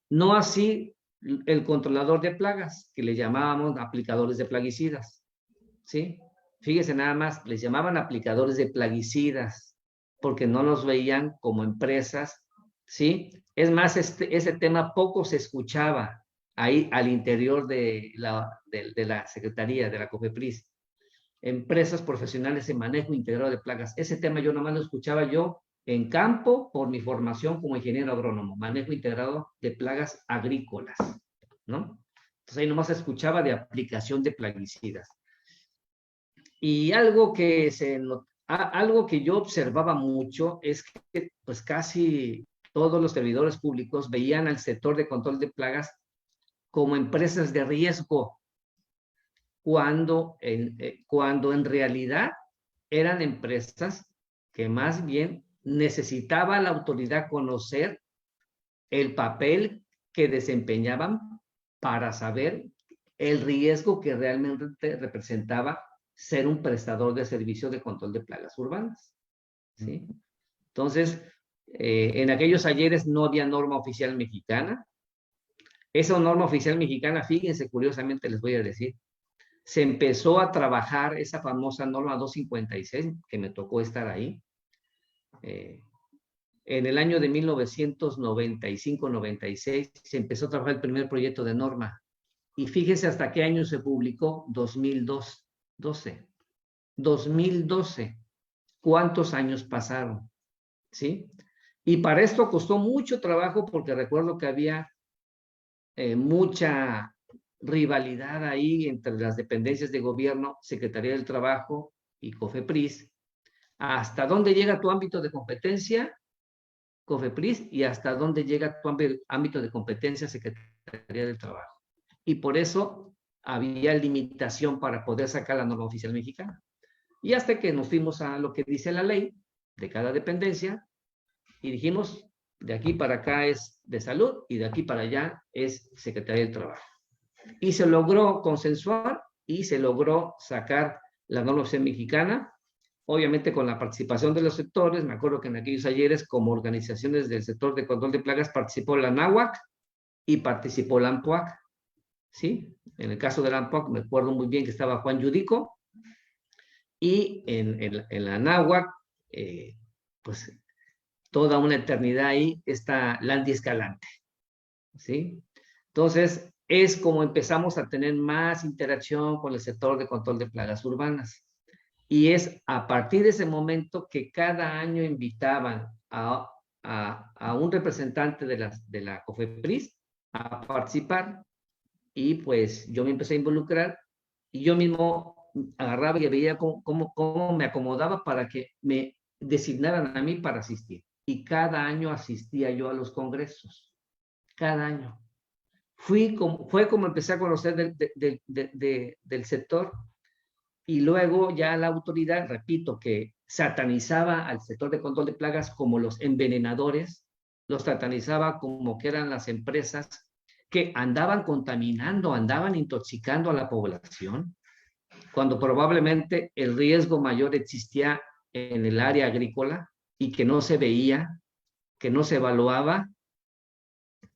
No así el controlador de plagas, que le llamábamos aplicadores de plaguicidas, ¿sí? Fíjese nada más, les llamaban aplicadores de plaguicidas, porque no los veían como empresas, ¿sí? Es más, ese tema poco se escuchaba ahí al interior de la Secretaría, de la COFEPRIS. Empresas profesionales en manejo integrado de plagas. Ese tema yo nomás lo escuchaba yo en campo por mi formación como ingeniero agrónomo, manejo integrado de plagas agrícolas, ¿no? Entonces ahí nomás se escuchaba de aplicación de plaguicidas. Y algo que yo observaba mucho es que pues casi todos los servidores públicos veían al sector de control de plagas como empresas de riesgo, cuando en realidad eran empresas que más bien necesitaba la autoridad conocer el papel que desempeñaban para saber el riesgo que realmente representaba ser un prestador de servicio de control de plagas urbanas, ¿sí? Entonces, en aquellos ayeres no había norma oficial mexicana. Esa norma oficial mexicana, fíjense, curiosamente les voy a decir, se empezó a trabajar esa famosa norma 256, que me tocó estar ahí, en el año de 1995-96, se empezó a trabajar el primer proyecto de norma. Y fíjese hasta qué año se publicó, 2012. ¿Cuántos años pasaron? ¿Sí? Y para esto costó mucho trabajo porque recuerdo que había mucha rivalidad ahí entre las dependencias de gobierno, Secretaría del Trabajo y COFEPRIS. ¿Hasta dónde llega tu ámbito de competencia, COFEPRIS? Y hasta dónde llega tu ámbito de competencia, Secretaría del Trabajo. Y por eso había limitación para poder sacar la norma oficial mexicana. Y hasta que nos fuimos a lo que dice la ley de cada dependencia y dijimos, de aquí para acá es de salud y de aquí para allá es Secretaría del Trabajo. Y se logró consensuar y se logró sacar la norma oficial mexicana, obviamente con la participación de los sectores. Me acuerdo que en aquellos ayeres, como organizaciones del sector de control de plagas, participó la NAHUAC y participó la ANPUAC, ¿sí? En el caso de la ANPUAC me acuerdo muy bien que estaba Juan Yudico, y en la NAHUAC, pues toda una eternidad ahí está Landy Escalante, ¿sí? Entonces, es como empezamos a tener más interacción con el sector de control de plagas urbanas. Y es a partir de ese momento que cada año invitaban a un representante de la COFEPRIS a participar. Y pues yo me empecé a involucrar y yo mismo agarraba y veía cómo me acomodaba para que me designaran a mí para asistir. Y cada año asistía yo a los congresos, cada año. Fue como empecé a conocer del sector, y luego ya la autoridad, repito, que satanizaba al sector de control de plagas como los envenenadores, los satanizaba como que eran las empresas que andaban contaminando, andaban intoxicando a la población, cuando probablemente el riesgo mayor existía en el área agrícola y que no se veía, que no se evaluaba,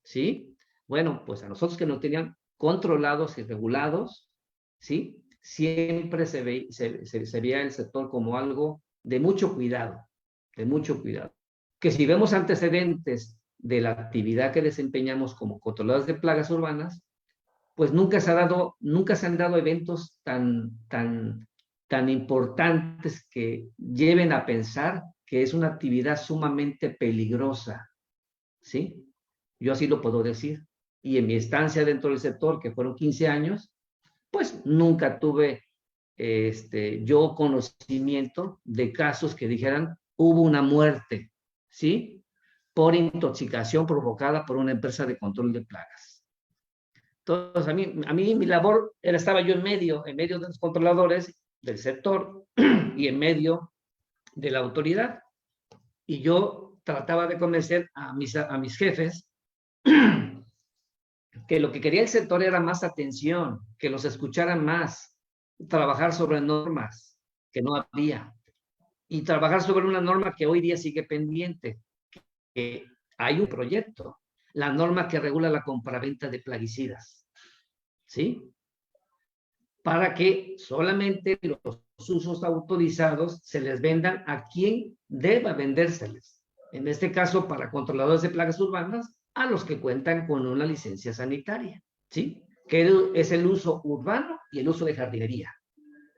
¿sí? Bueno, pues a nosotros que nos tenían controlados y regulados, ¿sí? Siempre se veía el sector como algo de mucho cuidado, de mucho cuidado. Que si vemos antecedentes de la actividad que desempeñamos como controladores de plagas urbanas, pues nunca se han dado eventos tan importantes que lleven a pensar que es una actividad sumamente peligrosa, ¿sí? Yo así lo puedo decir. Y en mi estancia dentro del sector, que fueron 15 años, pues nunca tuve yo conocimiento de casos que dijeran hubo una muerte, ¿sí? Por intoxicación provocada por una empresa de control de plagas. Entonces, a mí mi labor estaba yo en medio de los controladores del sector y en medio de la autoridad. Y yo trataba de convencer a mis jefes que lo que quería el sector era más atención, que los escucharan más, trabajar sobre normas que no había, y trabajar sobre una norma que hoy día sigue pendiente, que hay un proyecto, la norma que regula la compraventa de plaguicidas, ¿sí? Para que solamente los usos autorizados se les vendan a quien deba vendérseles. En este caso, para controladores de plagas urbanas, a los que cuentan con una licencia sanitaria, ¿sí? Que es el uso urbano y el uso de jardinería,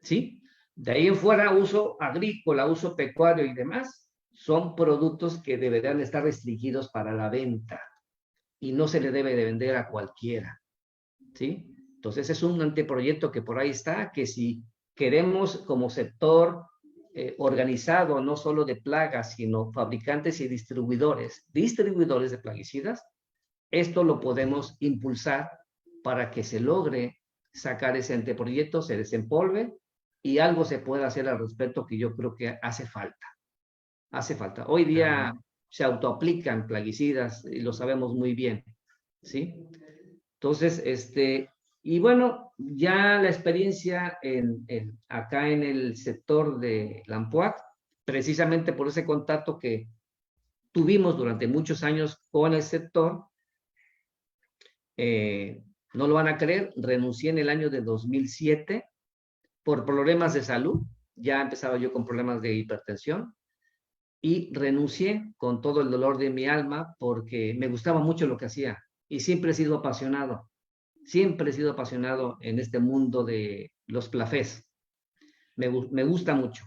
¿sí? De ahí en fuera, uso agrícola, uso pecuario y demás, son productos que deberán estar restringidos para la venta y no se le debe de vender a cualquiera, ¿sí? Entonces es un anteproyecto que por ahí está, que si queremos como sector organizado, no solo de plagas, sino fabricantes y distribuidores de plaguicidas, esto lo podemos impulsar para que se logre sacar ese anteproyecto, se desempolve y algo se pueda hacer al respecto, que yo creo que hace falta. Hace falta. Hoy día se autoaplican plaguicidas y lo sabemos muy bien, ¿sí? Entonces, y bueno, ya la experiencia acá en el sector de Lampuac, precisamente por ese contacto que tuvimos durante muchos años con el sector, no lo van a creer, renuncié en el año de 2007 por problemas de salud, ya empezaba yo con problemas de hipertensión, y renuncié con todo el dolor de mi alma porque me gustaba mucho lo que hacía y siempre he sido apasionado en este mundo de los plafés. Me gusta mucho.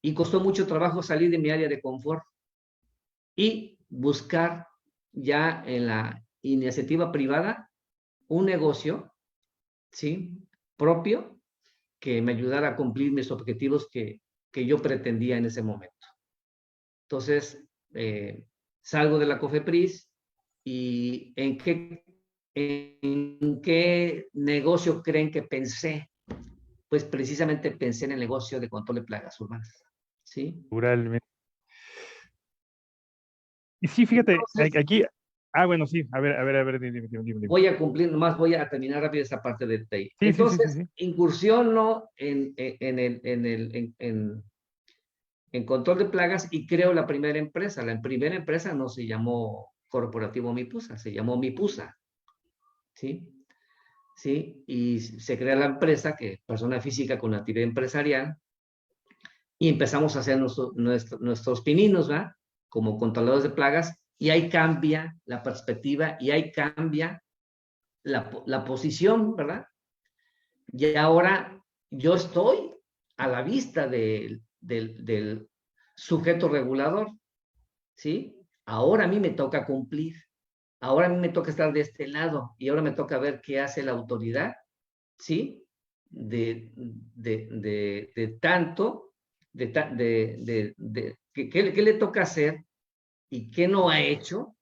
Y costó mucho trabajo salir de mi área de confort y buscar ya en la iniciativa privada un negocio, ¿sí? Propio que me ayudara a cumplir mis objetivos que yo pretendía en ese momento. Entonces, salgo de la COFEPRIS y ¿en qué negocio creen que pensé? Pues precisamente pensé en el negocio de control de plagas urbanas, ¿sí? Naturalmente. Y sí, fíjate, Entonces, aquí, bueno, sí, a ver, dime. voy a cumplir, nomás voy a terminar rápido esta parte de ahí. Sí. Entonces, incursiono en control de plagas y creo la primera empresa. La primera empresa no se llamó Corporativo Mipusa, se llamó Mipusa, ¿sí? ¿Sí? Y se crea la empresa, que persona física con actividad empresarial, y empezamos a hacer nuestros pininos, ¿verdad? Como controladores de plagas, y ahí cambia la perspectiva, y ahí cambia la posición, ¿verdad? Y ahora yo estoy a la vista del sujeto regulador, ¿sí? Ahora a mí me toca cumplir, ahora a mí me toca estar de este lado, y ahora me toca ver qué hace la autoridad, ¿sí? qué le toca hacer y qué no ha hecho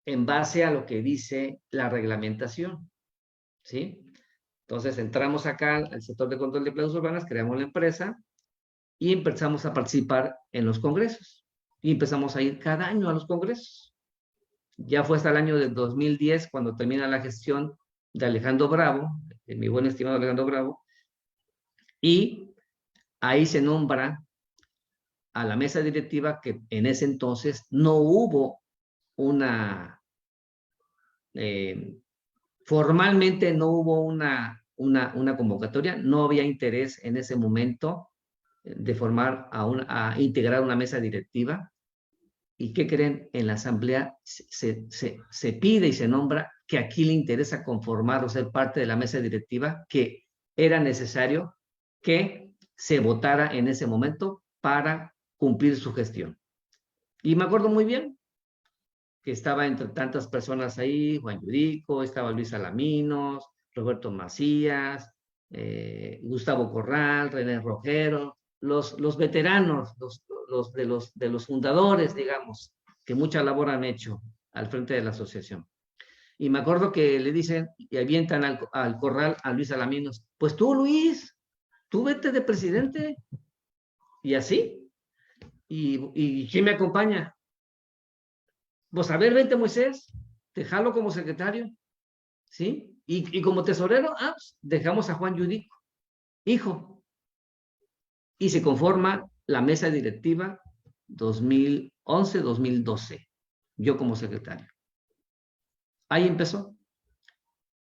en base a lo que dice la reglamentación, ¿sí? Entonces entramos acá al sector de control de plagas urbanas, creamos la empresa y empezamos a participar en los congresos. Y empezamos a ir cada año a los congresos. Ya fue hasta el año del 2010 cuando termina la gestión de Alejandro Bravo, de mi buen estimado Alejandro Bravo, y ahí se nombra a la mesa directiva, que en ese entonces no hubo formalmente no hubo una convocatoria, no había interés en ese momento de formar a integrar una mesa directiva. ¿Y qué creen? En la asamblea se pide y se nombra que aquí le interesa conformar o ser parte de la mesa directiva, que era necesario que se votara en ese momento para cumplir su gestión. Y me acuerdo muy bien que estaba entre tantas personas ahí, Juan Yudico, estaba Luis Alaminos, Roberto Macías, Gustavo Corral, René Rogero, los veteranos, de los fundadores, digamos, que mucha labor han hecho al frente de la asociación. Y me acuerdo que le dicen y avientan al corral a Luis Alaminos, pues tú, Luis, tú vete de presidente. Y así. ¿Y quién me acompaña? Pues a ver, vente, Moisés, te jalo como secretario, ¿sí? Y como tesorero, pues, dejamos a Juan Yudico, hijo. Y se conforma la mesa directiva 2011-2012, yo como secretario. Ahí empezó.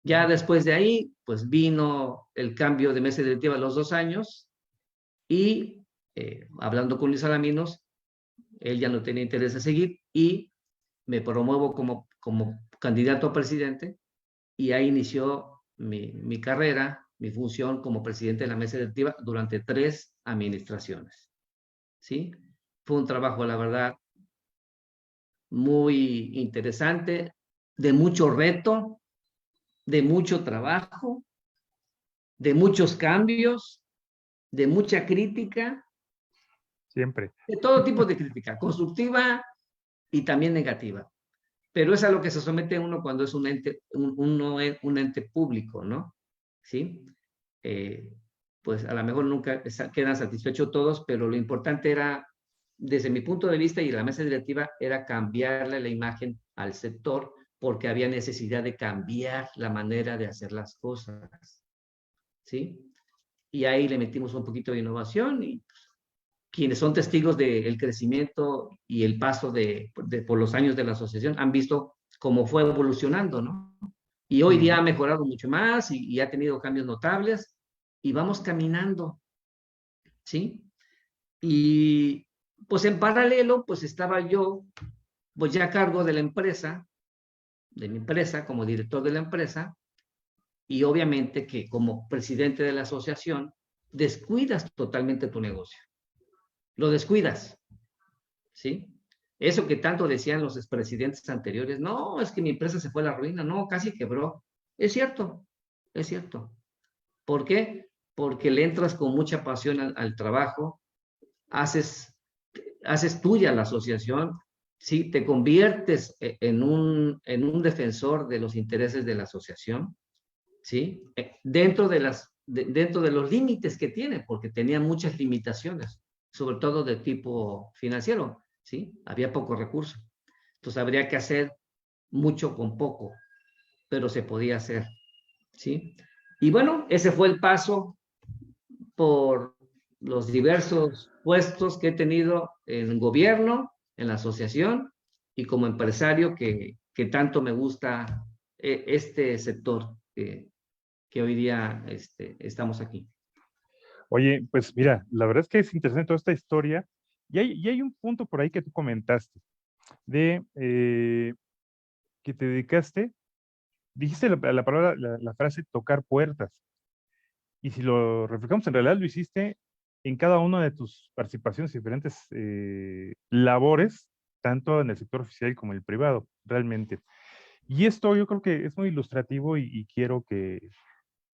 Ya después de ahí, pues vino el cambio de mesa directiva a los 2 años y hablando con Luis Alaminos, él ya no tenía interés en seguir y me promuevo como candidato a presidente y ahí inició mi carrera, mi función como presidente de la mesa directiva durante 3 administraciones. ¿Sí? Fue un trabajo, la verdad, muy interesante, de mucho reto, de mucho trabajo, de muchos cambios, de mucha crítica. Siempre. De todo tipo de crítica, constructiva y también negativa. Pero es a lo que se somete uno cuando es un ente público, ¿no? ¿Sí? Pues a lo mejor nunca quedan satisfechos todos, pero lo importante era, desde mi punto de vista y la mesa directiva, era cambiarle la imagen al sector porque había necesidad de cambiar la manera de hacer las cosas, ¿sí? Y ahí le metimos un poquito de innovación y quienes son testigos del crecimiento y el paso por los años de la asociación han visto cómo fue evolucionando, ¿no? Y hoy día ha mejorado mucho más y ha tenido cambios notables y vamos caminando, ¿sí? Y pues en paralelo, pues estaba yo, pues ya a cargo de la empresa, de mi empresa, como director de la empresa, y obviamente que como presidente de la asociación, descuidas totalmente tu negocio. Lo descuidas, ¿sí? Eso que tanto decían los expresidentes anteriores, no, es que mi empresa se fue a la ruina, no, casi quebró. Es cierto, es cierto. ¿Por qué? Porque le entras con mucha pasión al trabajo, haces tuya la asociación, ¿sí? Te conviertes en un defensor de los intereses de la asociación, ¿sí? Dentro de los límites que tiene, porque tenía muchas limitaciones, sobre todo de tipo financiero, ¿sí? Había poco recurso. Entonces habría que hacer mucho con poco, pero se podía hacer, ¿sí? Y bueno, ese fue el paso por los diversos puestos que he tenido en el gobierno, en la asociación y como empresario que tanto me gusta este sector que hoy día estamos aquí. Oye, pues mira, la verdad es que es interesante toda esta historia y hay un punto por ahí que tú comentaste de que te dedicaste, dijiste la palabra, la frase tocar puertas. Y si lo reflejamos, en realidad lo hiciste en cada una de tus participaciones y diferentes labores, tanto en el sector oficial como en el privado, realmente. Y esto yo creo que es muy ilustrativo y quiero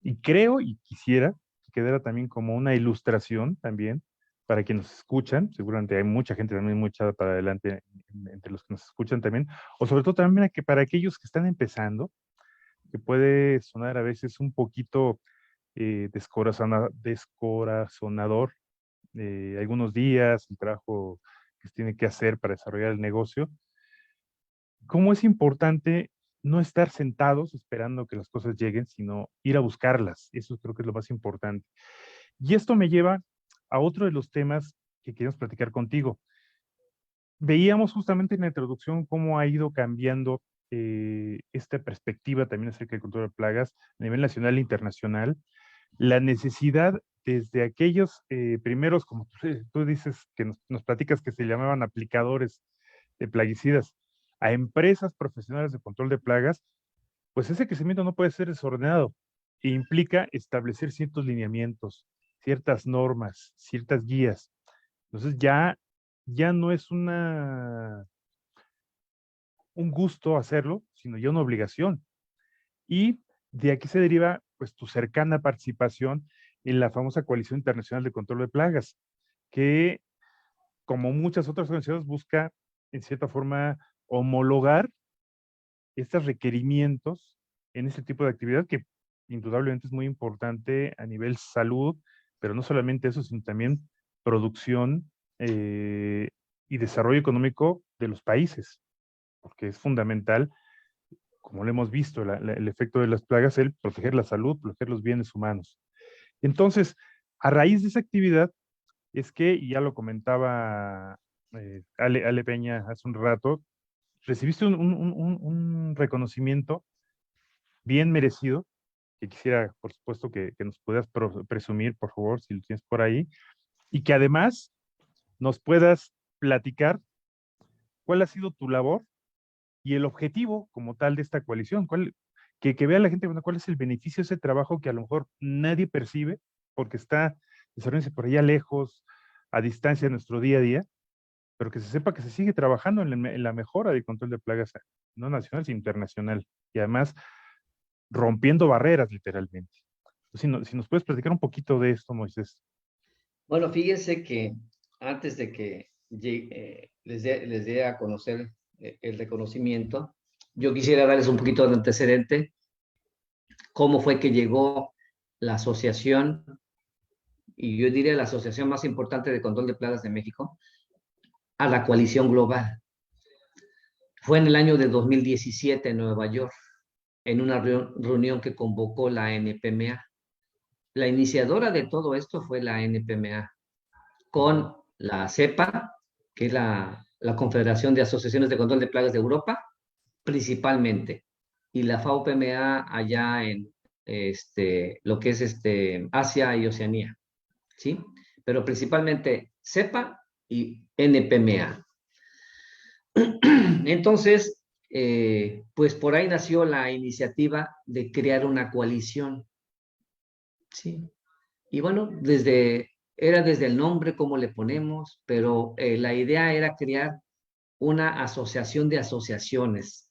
y creo y quisiera quedara también como una ilustración también para quienes nos escuchan. Seguramente hay mucha gente también muy echada para adelante entre los que nos escuchan también, o sobre todo también para aquellos que están empezando, que puede sonar a veces un poquito descorazonador, algunos días, el trabajo que se tiene que hacer para desarrollar el negocio. ¿Cómo es importante no estar sentados esperando que las cosas lleguen, sino ir a buscarlas? Eso creo que es lo más importante. Y esto me lleva a otro de los temas que queremos platicar contigo. Veíamos justamente en la introducción cómo ha ido cambiando esta perspectiva también acerca del control de plagas a nivel nacional e internacional. La necesidad desde aquellos primeros, como tú dices, que nos platicas que se llamaban aplicadores de plaguicidas, a empresas profesionales de control de plagas, pues ese crecimiento no puede ser desordenado e implica establecer ciertos lineamientos, ciertas normas, ciertas guías. Entonces ya no es un gusto hacerlo, sino ya una obligación. Y de aquí se deriva pues tu cercana participación en la famosa Coalición Internacional de Control de Plagas, que como muchas otras organizaciones busca en cierta forma homologar estos requerimientos en este tipo de actividad que indudablemente es muy importante a nivel salud, pero no solamente eso, sino también producción y desarrollo económico de los países, porque es fundamental, como lo hemos visto, el efecto de las plagas, el proteger la salud, proteger los bienes humanos. Entonces, a raíz de esa actividad, es que, y ya lo comentaba Ale Peña hace un rato, recibiste un reconocimiento bien merecido, que quisiera, por supuesto, que nos puedas presumir, por favor, si lo tienes por ahí, y que además nos puedas platicar cuál ha sido tu labor y el objetivo como tal de esta coalición, que vea la gente, bueno, cuál es el beneficio de ese trabajo que a lo mejor nadie percibe porque está desarrollándose por allá lejos, a distancia de nuestro día a día, pero que se sepa que se sigue trabajando en la mejora del control de plagas, no nacional, sino internacional, y además rompiendo barreras literalmente. Si nos puedes platicar un poquito de esto, Moisés. Bueno, fíjense que antes de que les dé a conocer el reconocimiento, yo quisiera darles un poquito de antecedente, cómo fue que llegó la asociación, y yo diría la asociación más importante de control de plagas de México, a la coalición global. Fue en el año de 2017 en Nueva York, en una reunión que convocó la NPMA. La iniciadora de todo esto fue la NPMA, con la CEPA, que es la Confederación de Asociaciones de Control de Plagas de Europa, principalmente, y la FAO-PMA allá en lo que es Asia y Oceanía, ¿sí? Pero principalmente CEPA y NPMA. Entonces, pues por ahí nació la iniciativa de crear una coalición, ¿sí? Y bueno, era desde el nombre, cómo le ponemos, pero la idea era crear una asociación de asociaciones,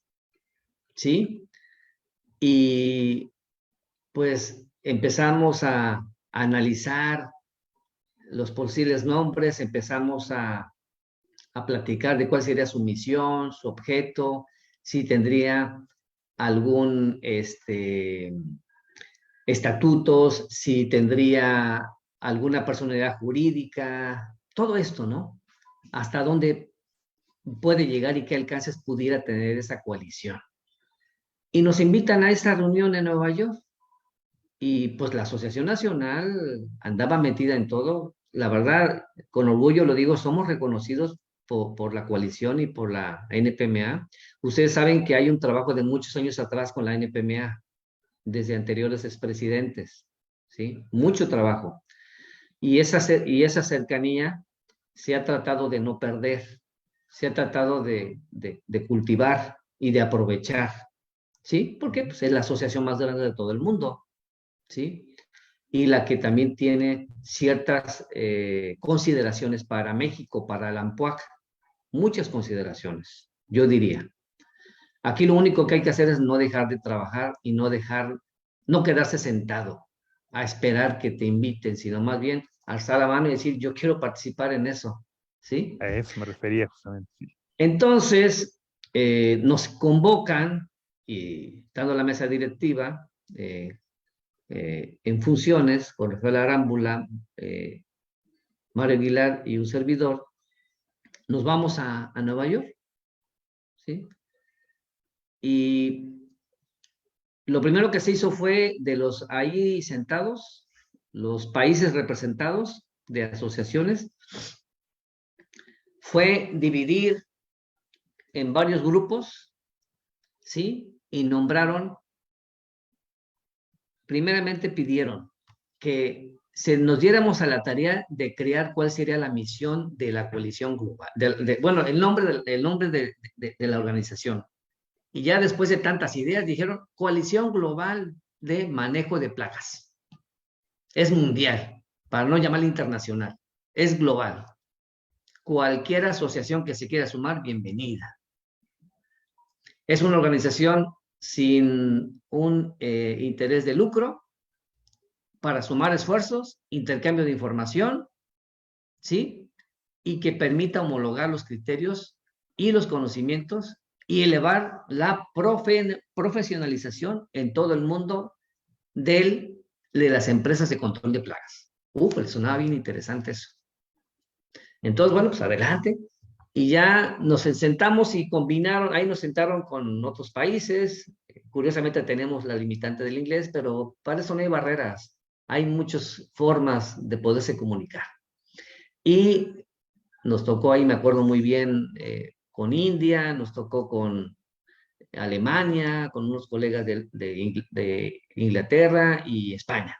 ¿sí? Y pues empezamos a analizar los posibles nombres, empezamos a platicar de cuál sería su misión, su objeto, si tendría algún estatutos, si tendría alguna personalidad jurídica, todo esto, ¿no? Hasta dónde puede llegar y qué alcances pudiera tener esa coalición. Y nos invitan a esa reunión en Nueva York. Y pues la Asociación Nacional andaba metida en todo. La verdad, con orgullo lo digo, somos reconocidos por la coalición y por la NPMA. Ustedes saben que hay un trabajo de muchos años atrás con la NPMA, desde anteriores expresidentes, ¿sí? Mucho trabajo. Y esa cercanía se ha tratado de no perder, se ha tratado de cultivar y de aprovechar, ¿sí? Porque pues, es la asociación más grande de todo el mundo, ¿sí? Y la que también tiene ciertas consideraciones para México, para la AMPUAC, muchas consideraciones, yo diría. Aquí lo único que hay que hacer es no dejar de trabajar y no quedarse sentado. a esperar que te inviten, sino más bien alzar la mano y decir, yo quiero participar en eso, ¿sí? A eso me refería justamente. Sí. Entonces, nos convocan, y estando en la mesa directiva, en funciones, con Rafael Arámbula, Mario Aguilar y un servidor, nos vamos a Nueva York, ¿sí? Y lo primero que se hizo fue de los ahí sentados, los países representados de asociaciones, fue dividir en varios grupos, ¿sí? Y nombraron, primeramente pidieron que se nos diéramos a la tarea de crear cuál sería la misión de la coalición global, bueno, el nombre de la organización. Y ya después de tantas ideas dijeron Coalición Global de Manejo de Plagas. Es mundial, para no llamarla internacional, es global. Cualquier asociación que se quiera sumar, bienvenida. Es una organización sin un interés de lucro, para sumar esfuerzos, intercambio de información, ¿sí? Y que permita homologar los criterios y los conocimientos y elevar la profesionalización en todo el mundo de las empresas de control de plagas. Pues sonaba bien interesante eso. Entonces, bueno, pues adelante. Y ya nos sentamos y combinaron, ahí nos sentaron con otros países. Curiosamente tenemos la limitante del inglés, pero para eso no hay barreras. Hay muchas formas de poderse comunicar. Y nos tocó ahí, me acuerdo muy bien, con India, nos tocó con Alemania, con unos colegas de Inglaterra y España.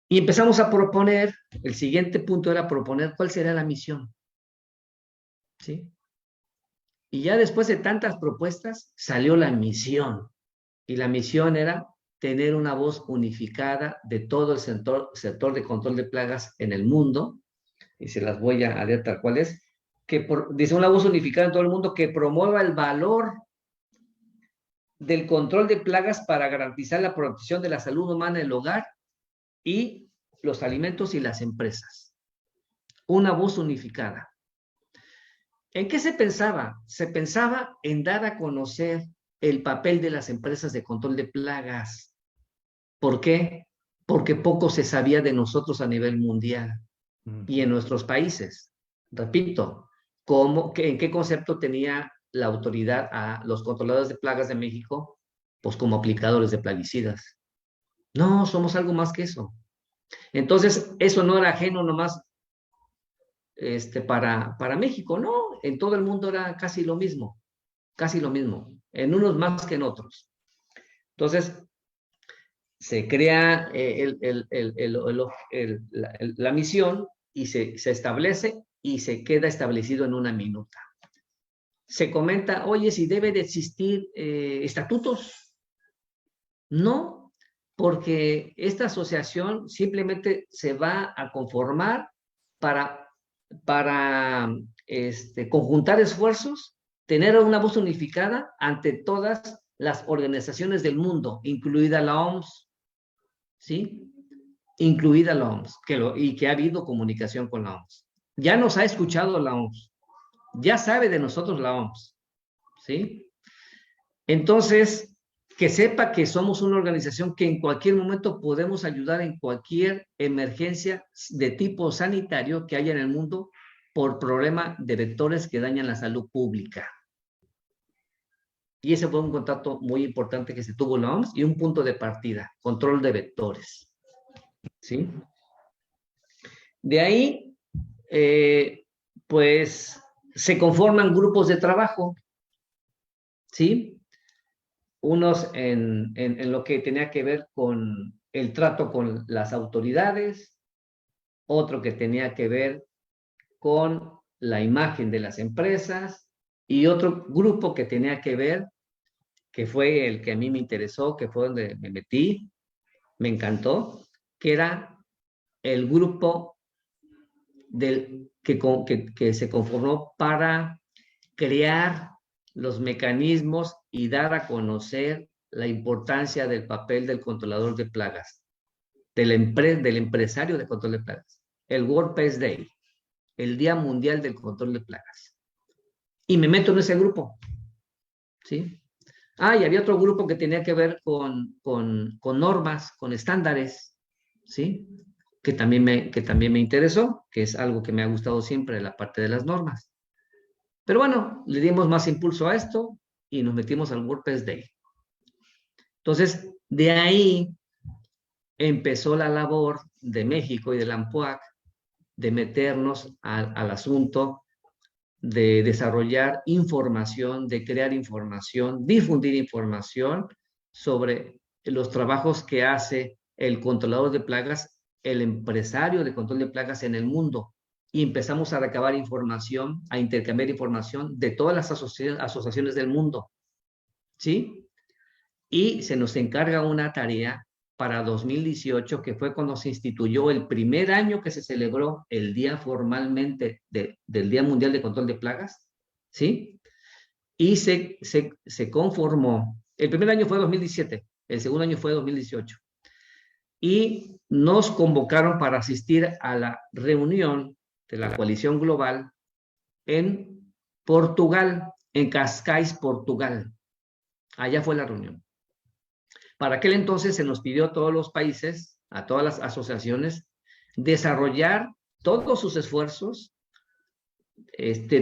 Y empezamos a proponer, el siguiente punto era proponer cuál será la misión. ¿Sí? Y ya después de tantas propuestas, salió la misión. Y la misión era tener una voz unificada de todo el sector de control de plagas en el mundo, y se las voy a leer tal cual es, dice una voz unificada en todo el mundo que promueva el valor del control de plagas para garantizar la protección de la salud humana en el hogar y los alimentos y las empresas. Una voz unificada. ¿En qué se pensaba? Se pensaba en dar a conocer el papel de las empresas de control de plagas. ¿Por qué? Porque poco se sabía de nosotros a nivel mundial y en nuestros países. Repito, ¿en qué concepto tenía la autoridad a los controladores de plagas de México? Pues como aplicadores de plaguicidas. No, somos algo más que eso. Entonces, eso no era ajeno nomás para México, no, en todo el mundo era casi lo mismo, en unos más que en otros. Entonces, se crea la misión y se establece y se queda establecido en una minuta. Se comenta, oye, si debe de existir estatutos. No, porque esta asociación simplemente se va a conformar para conjuntar esfuerzos, tener una voz unificada ante todas las organizaciones del mundo, incluida la OMS, ¿sí? Incluida la OMS, y que ha habido comunicación con la OMS. Ya nos ha escuchado la OMS, ya sabe de nosotros la OMS, ¿sí? Entonces, que sepa que somos una organización que en cualquier momento podemos ayudar en cualquier emergencia de tipo sanitario que haya en el mundo por problema de vectores que dañan la salud pública. Y ese fue un contacto muy importante que se tuvo en la OMS y un punto de partida, control de vectores. ¿Sí? De ahí, pues, se conforman grupos de trabajo, ¿sí? Unos en lo que tenía que ver con el trato con las autoridades, otro que tenía que ver con la imagen de las empresas y otro grupo que tenía que ver, que fue el que a mí me interesó, que fue donde me metí, me encantó, que era el grupo que se conformó para crear los mecanismos y dar a conocer la importancia del papel del controlador de plagas, del empresario de control de plagas. El World Pest Day, el Día Mundial del Control de Plagas. Y me meto en ese grupo, ¿sí? Ah, y había otro grupo que tenía que ver con normas, con estándares, ¿sí? Que también me interesó, que es algo que me ha gustado siempre, la parte de las normas. Pero bueno, le dimos más impulso a esto y nos metimos al World Pest Day. Entonces, de ahí empezó la labor de México y de la ANPUAC de meternos al asunto de desarrollar información, de crear información, difundir información sobre los trabajos que hace el controlador de plagas, el empresario de control de plagas en el mundo. Y empezamos a recabar información, a intercambiar información de todas las asociaciones del mundo, ¿sí? Y se nos encarga una tarea para 2018, que fue cuando se instituyó el primer año que se celebró el día formalmente del Día Mundial de Control de Plagas, ¿sí? Y se conformó, el primer año fue 2017, el segundo año fue 2018, y nos convocaron para asistir a la reunión de la Coalición Global en Portugal, en Cascais, Portugal. Allá fue la reunión. Para aquel entonces se nos pidió a todos los países, a todas las asociaciones, desarrollar todos sus esfuerzos,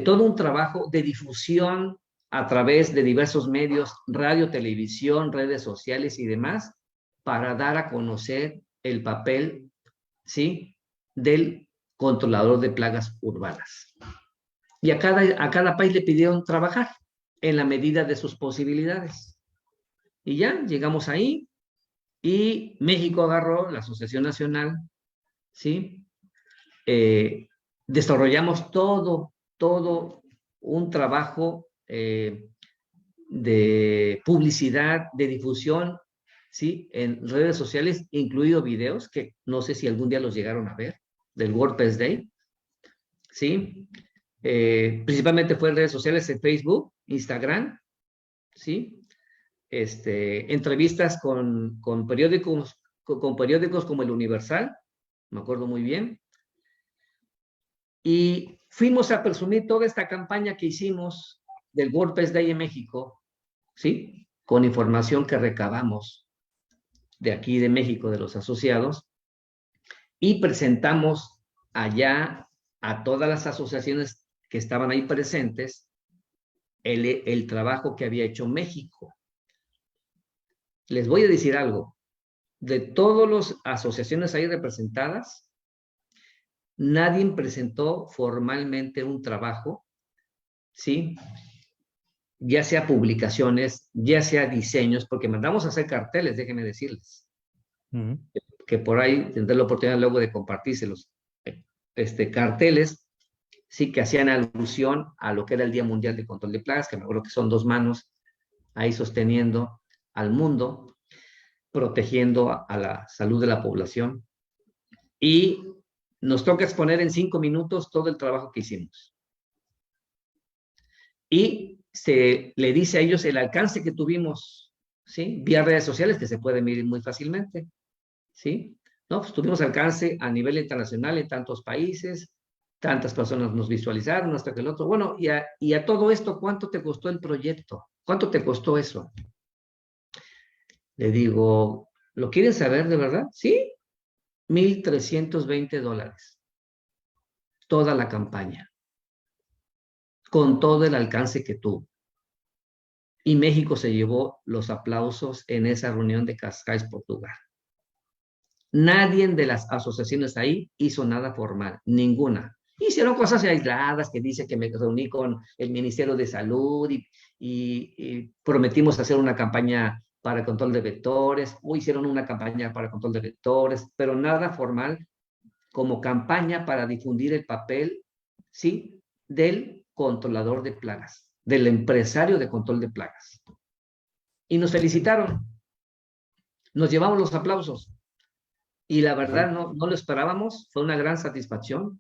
todo un trabajo de difusión a través de diversos medios, radio, televisión, redes sociales y demás, para dar a conocer el papel, ¿sí?, del controlador de plagas urbanas. Y a cada país le pidieron trabajar en la medida de sus posibilidades. Y ya llegamos ahí y México agarró la Asociación Nacional, ¿sí? Desarrollamos todo un trabajo de publicidad, de difusión, ¿sí?, en redes sociales, incluido videos, que no sé si algún día los llegaron a ver, del World Pest Day, ¿sí? Principalmente fue en redes sociales, en Facebook, Instagram, ¿sí? Entrevistas con periódicos como El Universal, me acuerdo muy bien, y fuimos a presumir toda esta campaña que hicimos del World Pest Day en México, ¿sí?, con información que recabamos de aquí de México, de los asociados, y presentamos allá a todas las asociaciones que estaban ahí presentes el trabajo que había hecho México. Les voy a decir algo, de todas las asociaciones ahí representadas, nadie presentó formalmente un trabajo, ¿sí?, ya sea publicaciones, ya sea diseños, porque mandamos a hacer carteles, déjenme decirles, que por ahí tendré la oportunidad luego de compartírselos, carteles, sí, que hacían alusión a lo que era el Día Mundial de Control de Plagas, que me acuerdo que son 2 manos ahí sosteniendo al mundo, protegiendo a la salud de la población, y nos toca exponer en 5 minutos todo el trabajo que hicimos. Y se le dice a ellos el alcance que tuvimos, ¿sí?, vía redes sociales, que se puede medir muy fácilmente, ¿sí? No, pues tuvimos alcance a nivel internacional en tantos países, tantas personas nos visualizaron, hasta que el otro. Bueno, y a todo esto, ¿cuánto te costó el proyecto? ¿Cuánto te costó eso? Le digo, ¿lo quieren saber de verdad? Sí, $1,320. Toda la campaña, con todo el alcance que tuvo. Y México se llevó los aplausos en esa reunión de Cascais, Portugal. Nadie de las asociaciones ahí hizo nada formal, ninguna. Hicieron cosas aisladas, que dice que me reuní con el Ministerio de Salud y prometimos hacer una campaña para el control de vectores, o hicieron una campaña para el control de vectores, pero nada formal como campaña para difundir el papel, ¿sí?, del controlador de plagas, del empresario de control de plagas. Y nos felicitaron, nos llevamos los aplausos. Y la verdad no lo esperábamos, fue una gran satisfacción,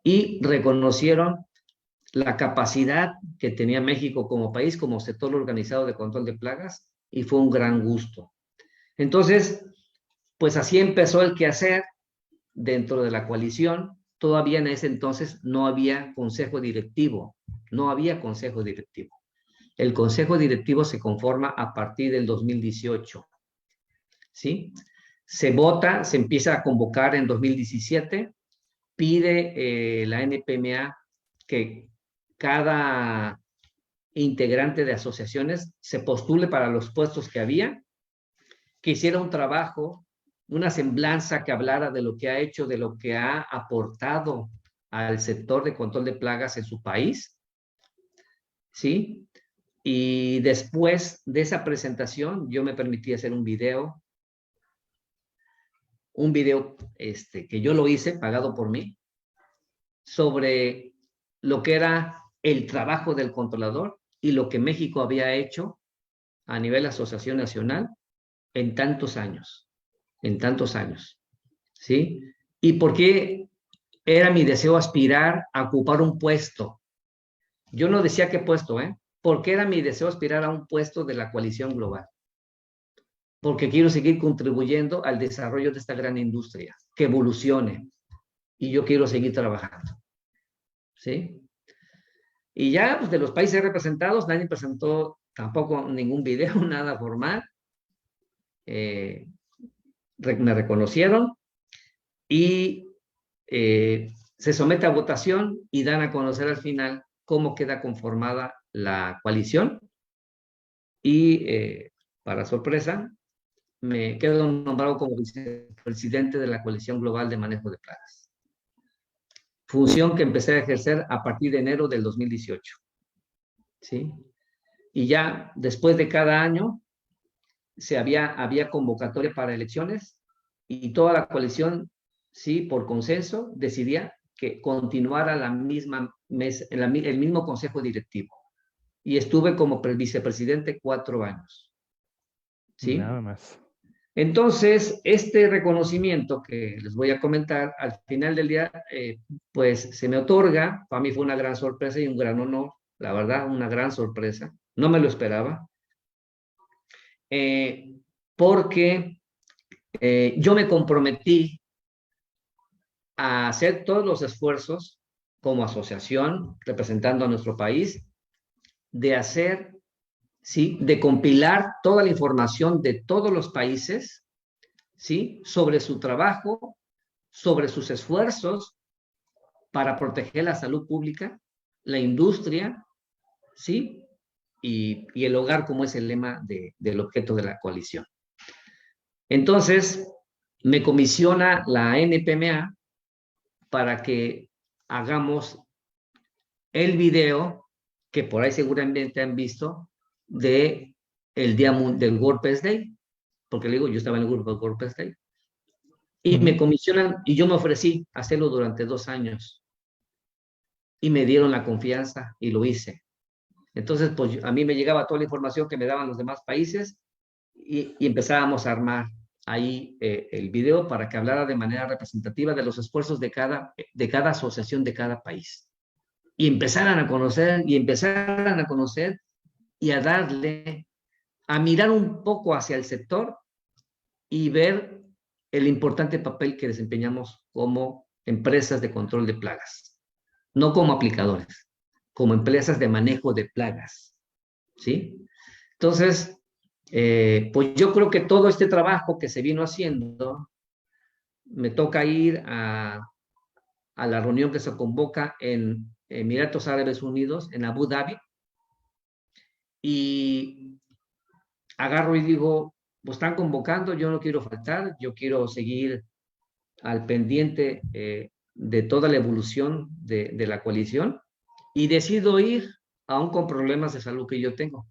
y reconocieron la capacidad que tenía México como país, como sector organizado de control de plagas, y fue un gran gusto. Entonces, pues así empezó el quehacer dentro de la coalición. Todavía en ese entonces no había consejo directivo, no había consejo directivo. El consejo directivo se conforma a partir del 2018, ¿sí? Se vota, se empieza a convocar en 2017, pide la NPMA que cada integrante de asociaciones se postule para los puestos que había, que hiciera un trabajo, una semblanza que hablara de lo que ha hecho, de lo que ha aportado al sector de control de plagas en su país, ¿sí? Y después de esa presentación, yo me permití hacer un video que yo lo hice, pagado por mí, sobre lo que era el trabajo del controlador y lo que México había hecho a nivel asociación nacional en tantos años, ¿sí? Y por qué era mi deseo aspirar a ocupar un puesto. Yo no decía qué puesto, porque era mi deseo aspirar a un puesto de la coalición global. Porque quiero seguir contribuyendo al desarrollo de esta gran industria, que evolucione, y yo quiero seguir trabajando, ¿sí? Y ya, pues de los países representados, nadie presentó tampoco ningún video, nada formal. Me reconocieron y se somete a votación y dan a conocer al final cómo queda conformada la coalición. Y para sorpresa, me quedo nombrado como vicepresidente de la Coalición Global de Manejo de Plagas. Función que empecé a ejercer a partir de enero del 2018. ¿Sí? Y ya después de cada año había convocatoria para elecciones y toda la coalición, sí, por consenso, decidía que continuara la misma el mismo consejo directivo. Y estuve como vicepresidente 4 años. ¿Sí? Nada más. Entonces, este reconocimiento que les voy a comentar, al final del día, pues se me otorga. Para mí fue una gran sorpresa y un gran honor, la verdad, una gran sorpresa. No me lo esperaba. Porque yo me comprometí a hacer todos los esfuerzos como asociación, representando a nuestro país, de hacer, ¿sí?, de compilar toda la información de todos los países, ¿sí?, sobre su trabajo, sobre sus esfuerzos para proteger la salud pública, la industria, ¿sí?, y el hogar, como es el lema del objeto de la coalición. Entonces, me comisiona la NPMA para que hagamos el video que por ahí seguramente han visto de el día del World Pest Day, porque le digo, yo estaba en el grupo del World Pest Day, y me comisionan, y yo me ofrecí a hacerlo durante 2 años, y me dieron la confianza, y lo hice. Entonces, pues a mí me llegaba toda la información que me daban los demás países, y empezábamos a armar ahí el video para que hablara de manera representativa de los esfuerzos de cada asociación de cada país. Y empezaran a conocer, y a darle, a mirar un poco hacia el sector y ver el importante papel que desempeñamos como empresas de control de plagas. No como aplicadores, como empresas de manejo de plagas. ¿Sí? Entonces, pues yo creo que todo este trabajo que se vino haciendo, me toca ir a la reunión que se convoca en Emiratos Árabes Unidos, en Abu Dhabi, y agarro y digo, pues están convocando, yo no quiero faltar, yo quiero seguir al pendiente de toda la evolución de la coalición, y decido ir, aún con problemas de salud que yo tengo,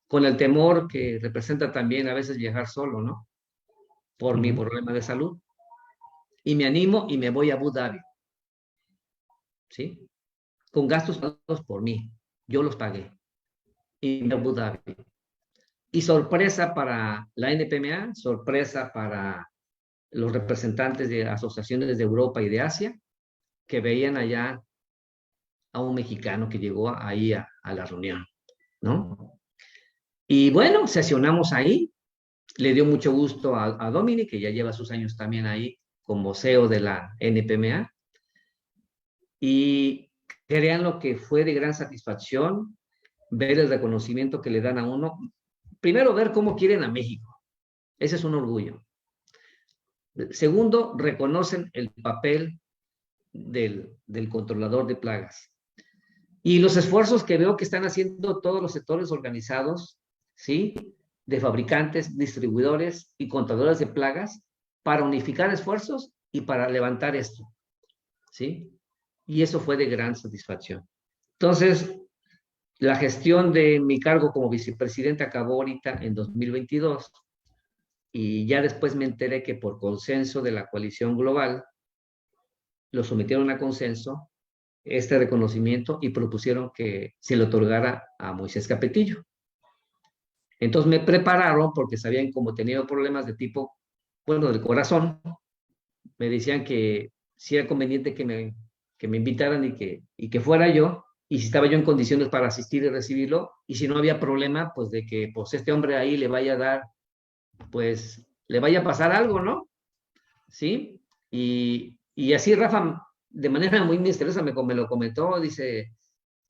con el temor que representa también a veces viajar solo, ¿no? Por mi problema de salud. Y me animo y me voy a Abu Dhabi. ¿Sí? Con gastos pagados por mí. Yo los pagué. Y me voy a Abu Dhabi. Y sorpresa para la NPMA, sorpresa para los representantes de asociaciones de Europa y de Asia, que veían allá a un mexicano que llegó ahí a la reunión, ¿no? Y bueno, sesionamos ahí, le dio mucho gusto a Dominic, que ya lleva sus años también ahí como CEO de la NPMA, y créanlo que fue de gran satisfacción ver el reconocimiento que le dan a uno. Primero, ver cómo quieren a México. Ese es un orgullo. Segundo, reconocen el papel del controlador de plagas. Y los esfuerzos que veo que están haciendo todos los sectores organizados, ¿sí? De fabricantes, distribuidores y controladores de plagas para unificar esfuerzos y para levantar esto, ¿sí? Y eso fue de gran satisfacción. Entonces, la gestión de mi cargo como vicepresidente acabó ahorita en 2022 y ya después me enteré que por consenso de la coalición global lo sometieron a consenso este reconocimiento y propusieron que se le otorgara a Moisés Capetillo. Entonces me prepararon porque sabían cómo tenía problemas de tipo, bueno, del corazón. Me decían que sí era conveniente que me invitaran y que fuera yo, y si estaba yo en condiciones para asistir y recibirlo, y si no había problema, pues de que pues este hombre ahí le vaya a dar, pues le vaya a pasar algo, ¿no? ¿Sí? Y así Rafa, de manera muy misteriosa, me lo comentó, dice,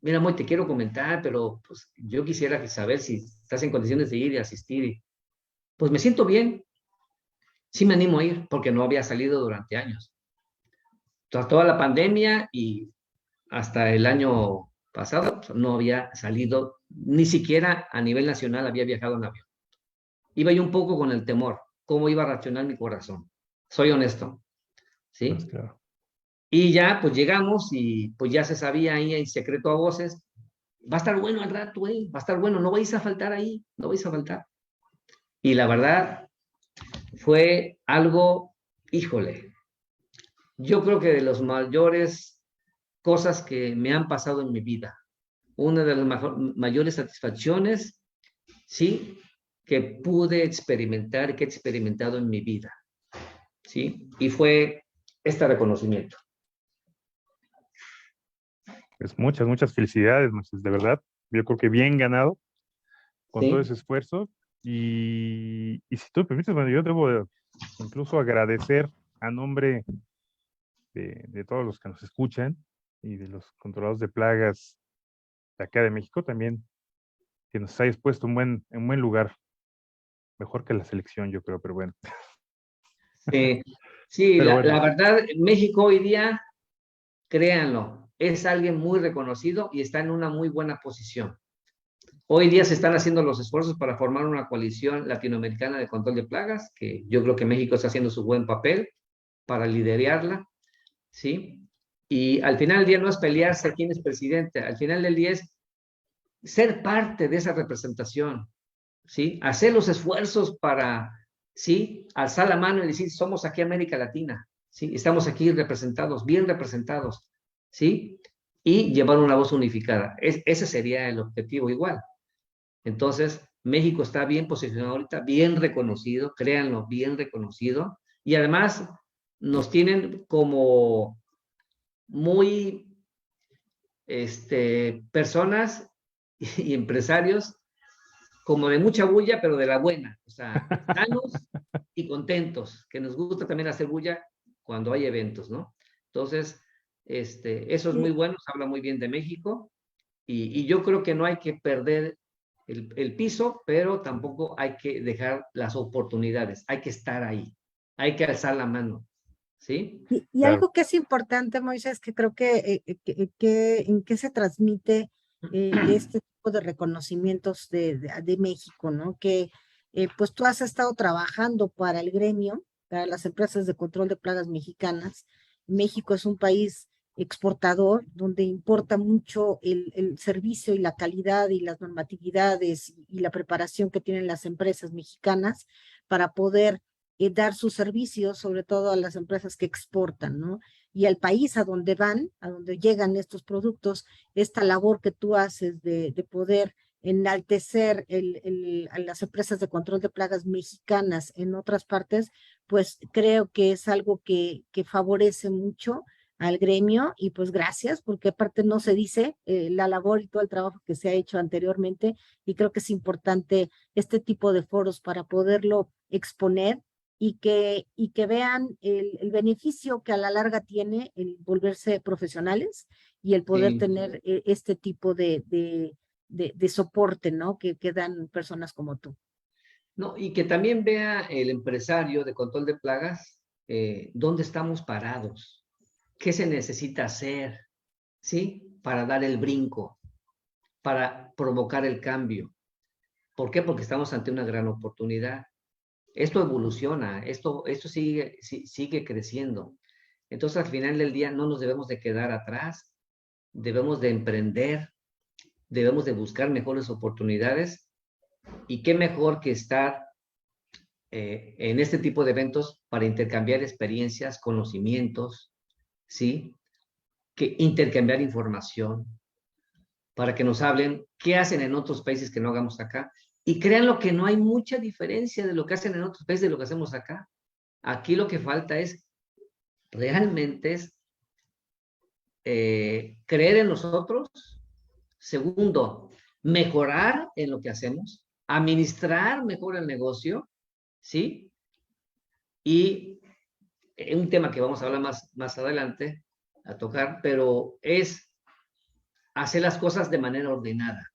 mira, Moy, te quiero comentar, pero pues yo quisiera saber si estás en condiciones de ir y asistir. Y, pues me siento bien, sí me animo a ir, porque no había salido durante años. Tras toda la pandemia y hasta el año pasado, pues, no había salido, ni siquiera a nivel nacional había viajado en avión. Iba yo un poco con el temor, cómo iba a reaccionar mi corazón. Soy honesto, ¿sí? Pues claro. Y ya, pues llegamos y pues ya se sabía ahí en secreto a voces, va a estar bueno al rato, va a estar bueno, no vais a faltar ahí, no vais a faltar. Y la verdad, fue algo, híjole, yo creo que de las mayores cosas que me han pasado en mi vida, una de las mayores satisfacciones, sí, que pude experimentar, que he experimentado en mi vida, sí, y fue este reconocimiento. Pues muchas felicidades, Moisés, de verdad. Yo creo que bien ganado con todo ¿Sí? ese esfuerzo. Y si tú me permites, bueno, yo debo incluso agradecer a nombre de todos los que nos escuchan y de los controlados de plagas de acá de México también, que nos hayas puesto en buen lugar. Mejor que la selección, yo creo, pero bueno. Sí, Pero la bueno, verdad, México hoy día, créanlo, es alguien muy reconocido y está en una muy buena posición. Hoy día se están haciendo los esfuerzos para formar una coalición latinoamericana de control de plagas, que yo creo que México está haciendo su buen papel para liderarla, ¿sí? Y al final del día no es pelearse quién es presidente, al final del día es ser parte de esa representación, ¿sí? Hacer los esfuerzos para, ¿sí? Alzar la mano y decir, somos aquí América Latina, ¿sí? Estamos aquí representados, bien representados, ¿sí? Y llevar una voz unificada. Ese sería el objetivo igual. Entonces, México está bien posicionado ahorita, bien reconocido, créanlo, bien reconocido, y además nos tienen como muy personas y empresarios como de mucha bulla, pero de la buena, o sea, sanos y contentos, que nos gusta también hacer bulla cuando hay eventos, ¿no? Entonces, eso es muy Y, bueno, se habla muy bien de México, y yo creo que no hay que perder el piso, pero tampoco hay que dejar las oportunidades, hay que estar ahí, hay que alzar la mano, ¿sí? y claro. algo que es importante, Moisés, que creo en qué se transmite este tipo de reconocimientos de México, ¿no? Que pues tú has estado trabajando para el gremio, para las empresas de control de plagas mexicanas. México es un país exportador, donde importa mucho el servicio y la calidad y las normatividades y la preparación que tienen las empresas mexicanas para poder dar sus servicios, sobre todo a las empresas que exportan, ¿no? Y al país a donde van, a donde llegan estos productos, esta labor que tú haces de poder enaltecer a las empresas de control de plagas mexicanas en otras partes, pues creo que es algo que favorece mucho al gremio y pues gracias, porque aparte no se dice la labor y todo el trabajo que se ha hecho anteriormente y creo que es importante este tipo de foros para poderlo exponer y que vean el beneficio que a la larga tiene el volverse profesionales y el poder Sí. tener este tipo de soporte, ¿no? Que dan personas como tú. No, y que también vea el empresario de control de plagas dónde estamos parados, qué se necesita hacer, ¿sí? Para dar el brinco, para provocar el cambio. ¿Por qué? Porque estamos ante una gran oportunidad. Esto evoluciona, esto sigue creciendo. Entonces, al final del día, no nos debemos de quedar atrás, debemos de emprender, debemos de buscar mejores oportunidades y qué mejor que estar en este tipo de eventos para intercambiar experiencias, conocimientos, ¿sí? Que intercambiar información para que nos hablen qué hacen en otros países que no hagamos acá. Y créanlo que no hay mucha diferencia de lo que hacen en otros países de lo que hacemos acá. Aquí lo que falta es realmente creer en nosotros. Segundo, mejorar en lo que hacemos, administrar mejor el negocio, ¿sí? Y un tema que vamos a hablar más adelante, a tocar, pero es hacer las cosas de manera ordenada,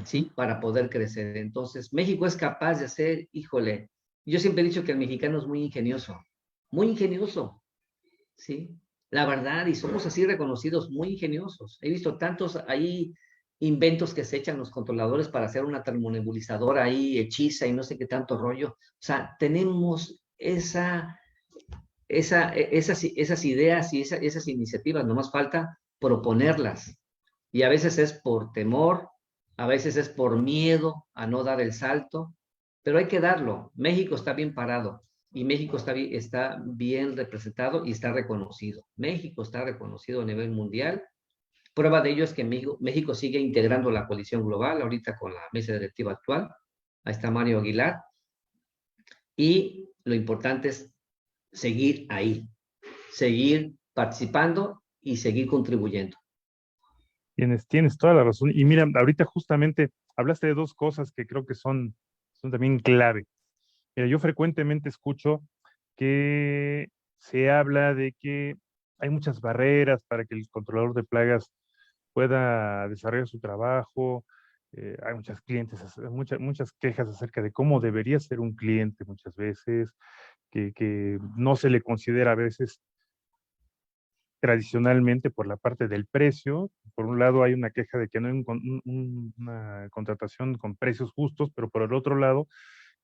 ¿sí? Para poder crecer. Entonces, México es capaz de hacer, híjole, yo siempre he dicho que el mexicano es muy ingenioso, ¿sí? La verdad, y somos así reconocidos, muy ingeniosos. He visto tantos ahí inventos que se echan los controladores para hacer una termonebulizadora ahí hechiza y no sé qué tanto rollo. O sea, tenemos esas ideas y esas iniciativas, nomás falta proponerlas. Y a veces es por temor, a veces es por miedo a no dar el salto, pero hay que darlo. México está bien parado y México está bien representado y está reconocido. México está reconocido a nivel mundial. Prueba de ello es que México sigue integrando la coalición global, ahorita con la mesa directiva actual. Ahí está Mario Aguilar. Y lo importante es seguir ahí, seguir participando y seguir contribuyendo. Tienes toda la razón. Y mira, ahorita justamente hablaste de dos cosas que creo que son también clave. Mira, yo frecuentemente escucho que se habla de que hay muchas barreras para que el controlador de plagas pueda desarrollar su trabajo. Hay muchas quejas acerca de cómo debería ser un cliente muchas veces, que no se le considera a veces tradicionalmente por la parte del precio. Por un lado hay una queja de que no hay una contratación con precios justos, pero por el otro lado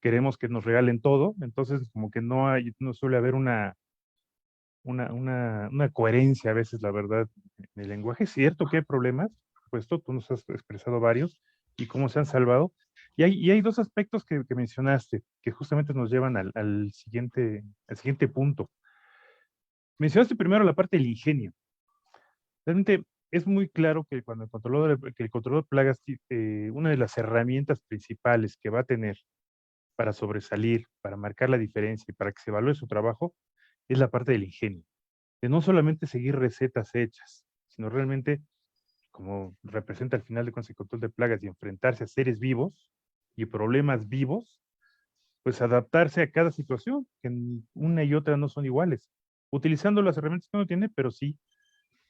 queremos que nos regalen todo, entonces como que no suele haber una coherencia a veces, la verdad, en el lenguaje. Es cierto que hay problemas, pues tú nos has expresado varios y cómo se han salvado. Y hay dos aspectos que mencionaste, que justamente nos llevan al siguiente punto. Mencionaste primero la parte del ingenio. Realmente es muy claro que cuando el controlador de plagas, una de las herramientas principales que va a tener para sobresalir, para marcar la diferencia y para que se evalúe su trabajo, es la parte del ingenio. De no solamente seguir recetas hechas, sino realmente, como representa al final de cuentas el control de plagas y enfrentarse a seres vivos y problemas vivos, pues adaptarse a cada situación, que una y otra no son iguales, utilizando las herramientas que uno tiene, pero sí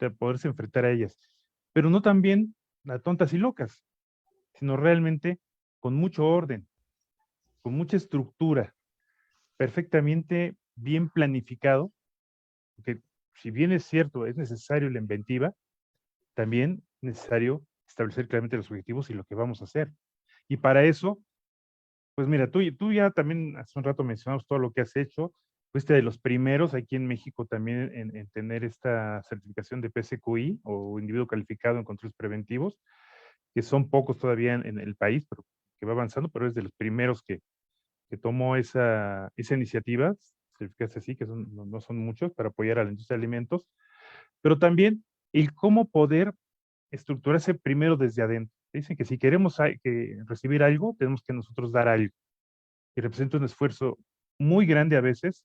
de poderse enfrentar a ellas. Pero no también a tontas y locas, sino realmente con mucho orden, con mucha estructura, perfectamente bien planificado, porque si bien es cierto, es necesario la inventiva, también es necesario establecer claramente los objetivos y lo que vamos a hacer. Y para eso, pues mira, tú ya también hace un rato mencionamos todo lo que has hecho, fuiste de los primeros aquí en México también en tener esta certificación de PCQI o individuo calificado en controles preventivos, que son pocos todavía en el país, pero que va avanzando, pero es de los primeros que tomó esa iniciativa, certificarse así, que no son muchos, para apoyar a la industria de alimentos, pero también el cómo poder estructurarse primero desde adentro. Dicen que si queremos que recibir algo, tenemos que nosotros dar algo. Y representa un esfuerzo muy grande a veces,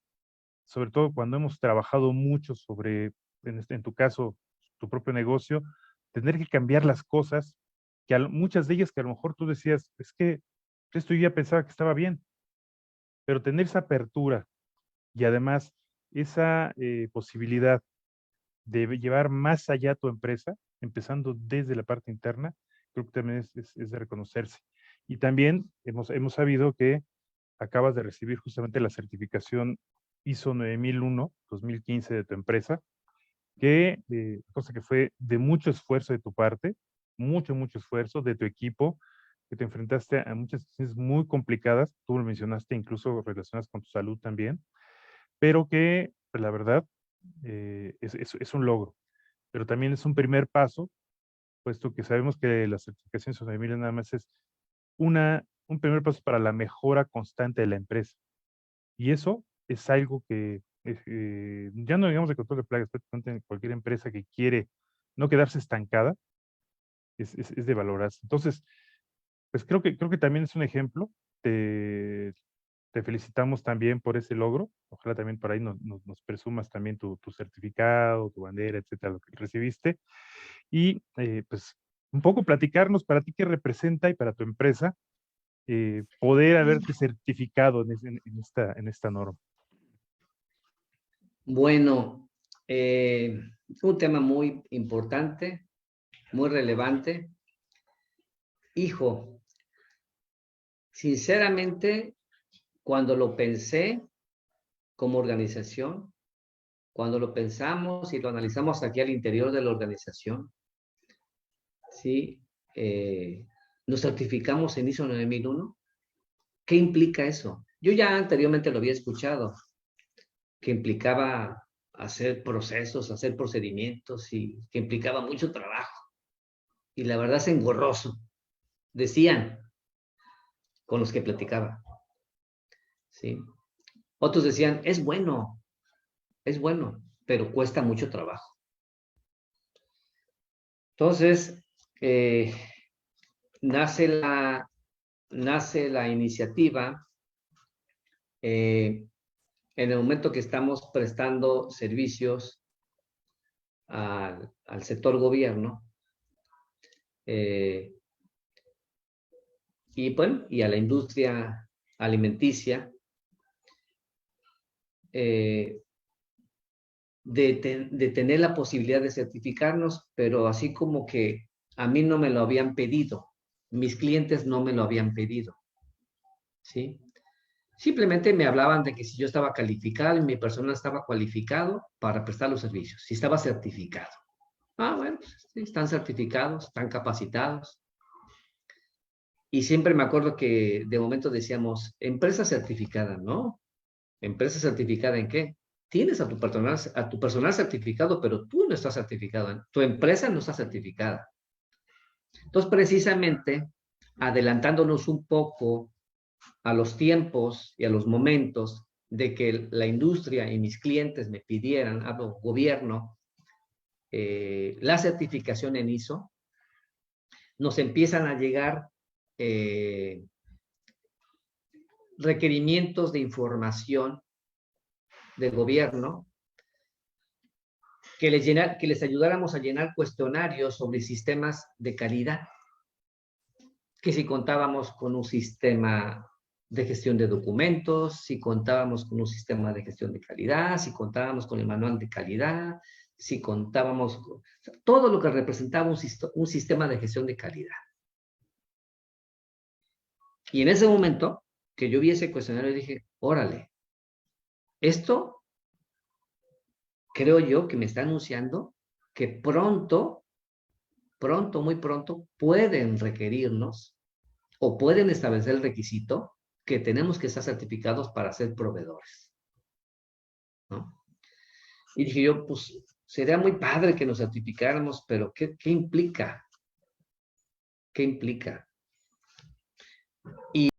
sobre todo cuando hemos trabajado mucho sobre en tu caso, tu propio negocio, tener que cambiar las cosas, que muchas de ellas que a lo mejor tú decías, es que esto yo ya pensaba que estaba bien, pero tener esa apertura y además esa posibilidad de llevar más allá tu empresa, empezando desde la parte interna, creo que también es de reconocerse. Y también hemos sabido que acabas de recibir justamente la certificación ISO 9001-2015 de tu empresa, que cosa que fue de mucho esfuerzo de tu parte, mucho esfuerzo de tu equipo, que te enfrentaste a muchas situaciones muy complicadas, tú lo mencionaste, incluso relacionadas con tu salud también, pero que, pues, la verdad, es un logro, pero también es un primer paso, puesto que sabemos que la certificación ISO 9000 nada más es un primer paso para la mejora constante de la empresa. Y eso es algo que, ya no digamos de control de plagas, prácticamente cualquier empresa que quiere no quedarse estancada, es de valorarse. Entonces, pues creo que también es un ejemplo. Te, te felicitamos también por ese logro. Ojalá también por ahí nos presumas también tu certificado, tu bandera, etcétera, lo que recibiste. Y pues un poco platicarnos para ti qué representa y para tu empresa poder haberte certificado en esta norma. Bueno, un tema muy importante, muy relevante. Hijo, sinceramente, cuando lo pensé como organización, cuando lo pensamos y lo analizamos aquí al interior de la organización, ¿sí? Nos certificamos en ISO 9001. ¿Qué implica eso? Yo ya anteriormente lo había escuchado, que implicaba hacer procesos, hacer procedimientos y que implicaba mucho trabajo. Y la verdad es engorroso, decían con los que platicaba. ¿Sí? Otros decían, es bueno, pero cuesta mucho trabajo. Entonces, nace la iniciativa en el momento que estamos prestando servicios al sector gobierno y, bueno, y a la industria alimenticia, de tener la posibilidad de certificarnos, pero así como que a mí no me lo habían pedido, mis clientes no me lo habían pedido, ¿sí? Simplemente me hablaban de que si yo estaba calificado y mi personal estaba cualificado para prestar los servicios, si estaba certificado. Ah, bueno, pues, sí, están certificados, están capacitados. Y siempre me acuerdo que de momento decíamos, empresa certificada, ¿no? ¿Empresa certificada en qué? Tienes a tu personal certificado, pero tú no estás certificado. Tu empresa no está certificada. Entonces, precisamente, adelantándonos un poco a los tiempos y a los momentos de que la industria y mis clientes me pidieran, hablo gobierno, la certificación en ISO, nos empiezan a llegar requerimientos de información del gobierno que les ayudáramos a llenar cuestionarios sobre sistemas de calidad, que si contábamos con un sistema de gestión de documentos, si contábamos con un sistema de gestión de calidad, si contábamos con el manual de calidad, si contábamos con todo lo que representaba un sistema de gestión de calidad. Y en ese momento que yo vi ese cuestionario dije, órale, esto creo yo que me está anunciando que pronto, muy pronto, pueden requerirnos o pueden establecer el requisito que tenemos que estar certificados para ser proveedores, ¿no? Y dije yo, pues, sería muy padre que nos certificáramos, pero ¿qué implica? ¿Qué implica? Y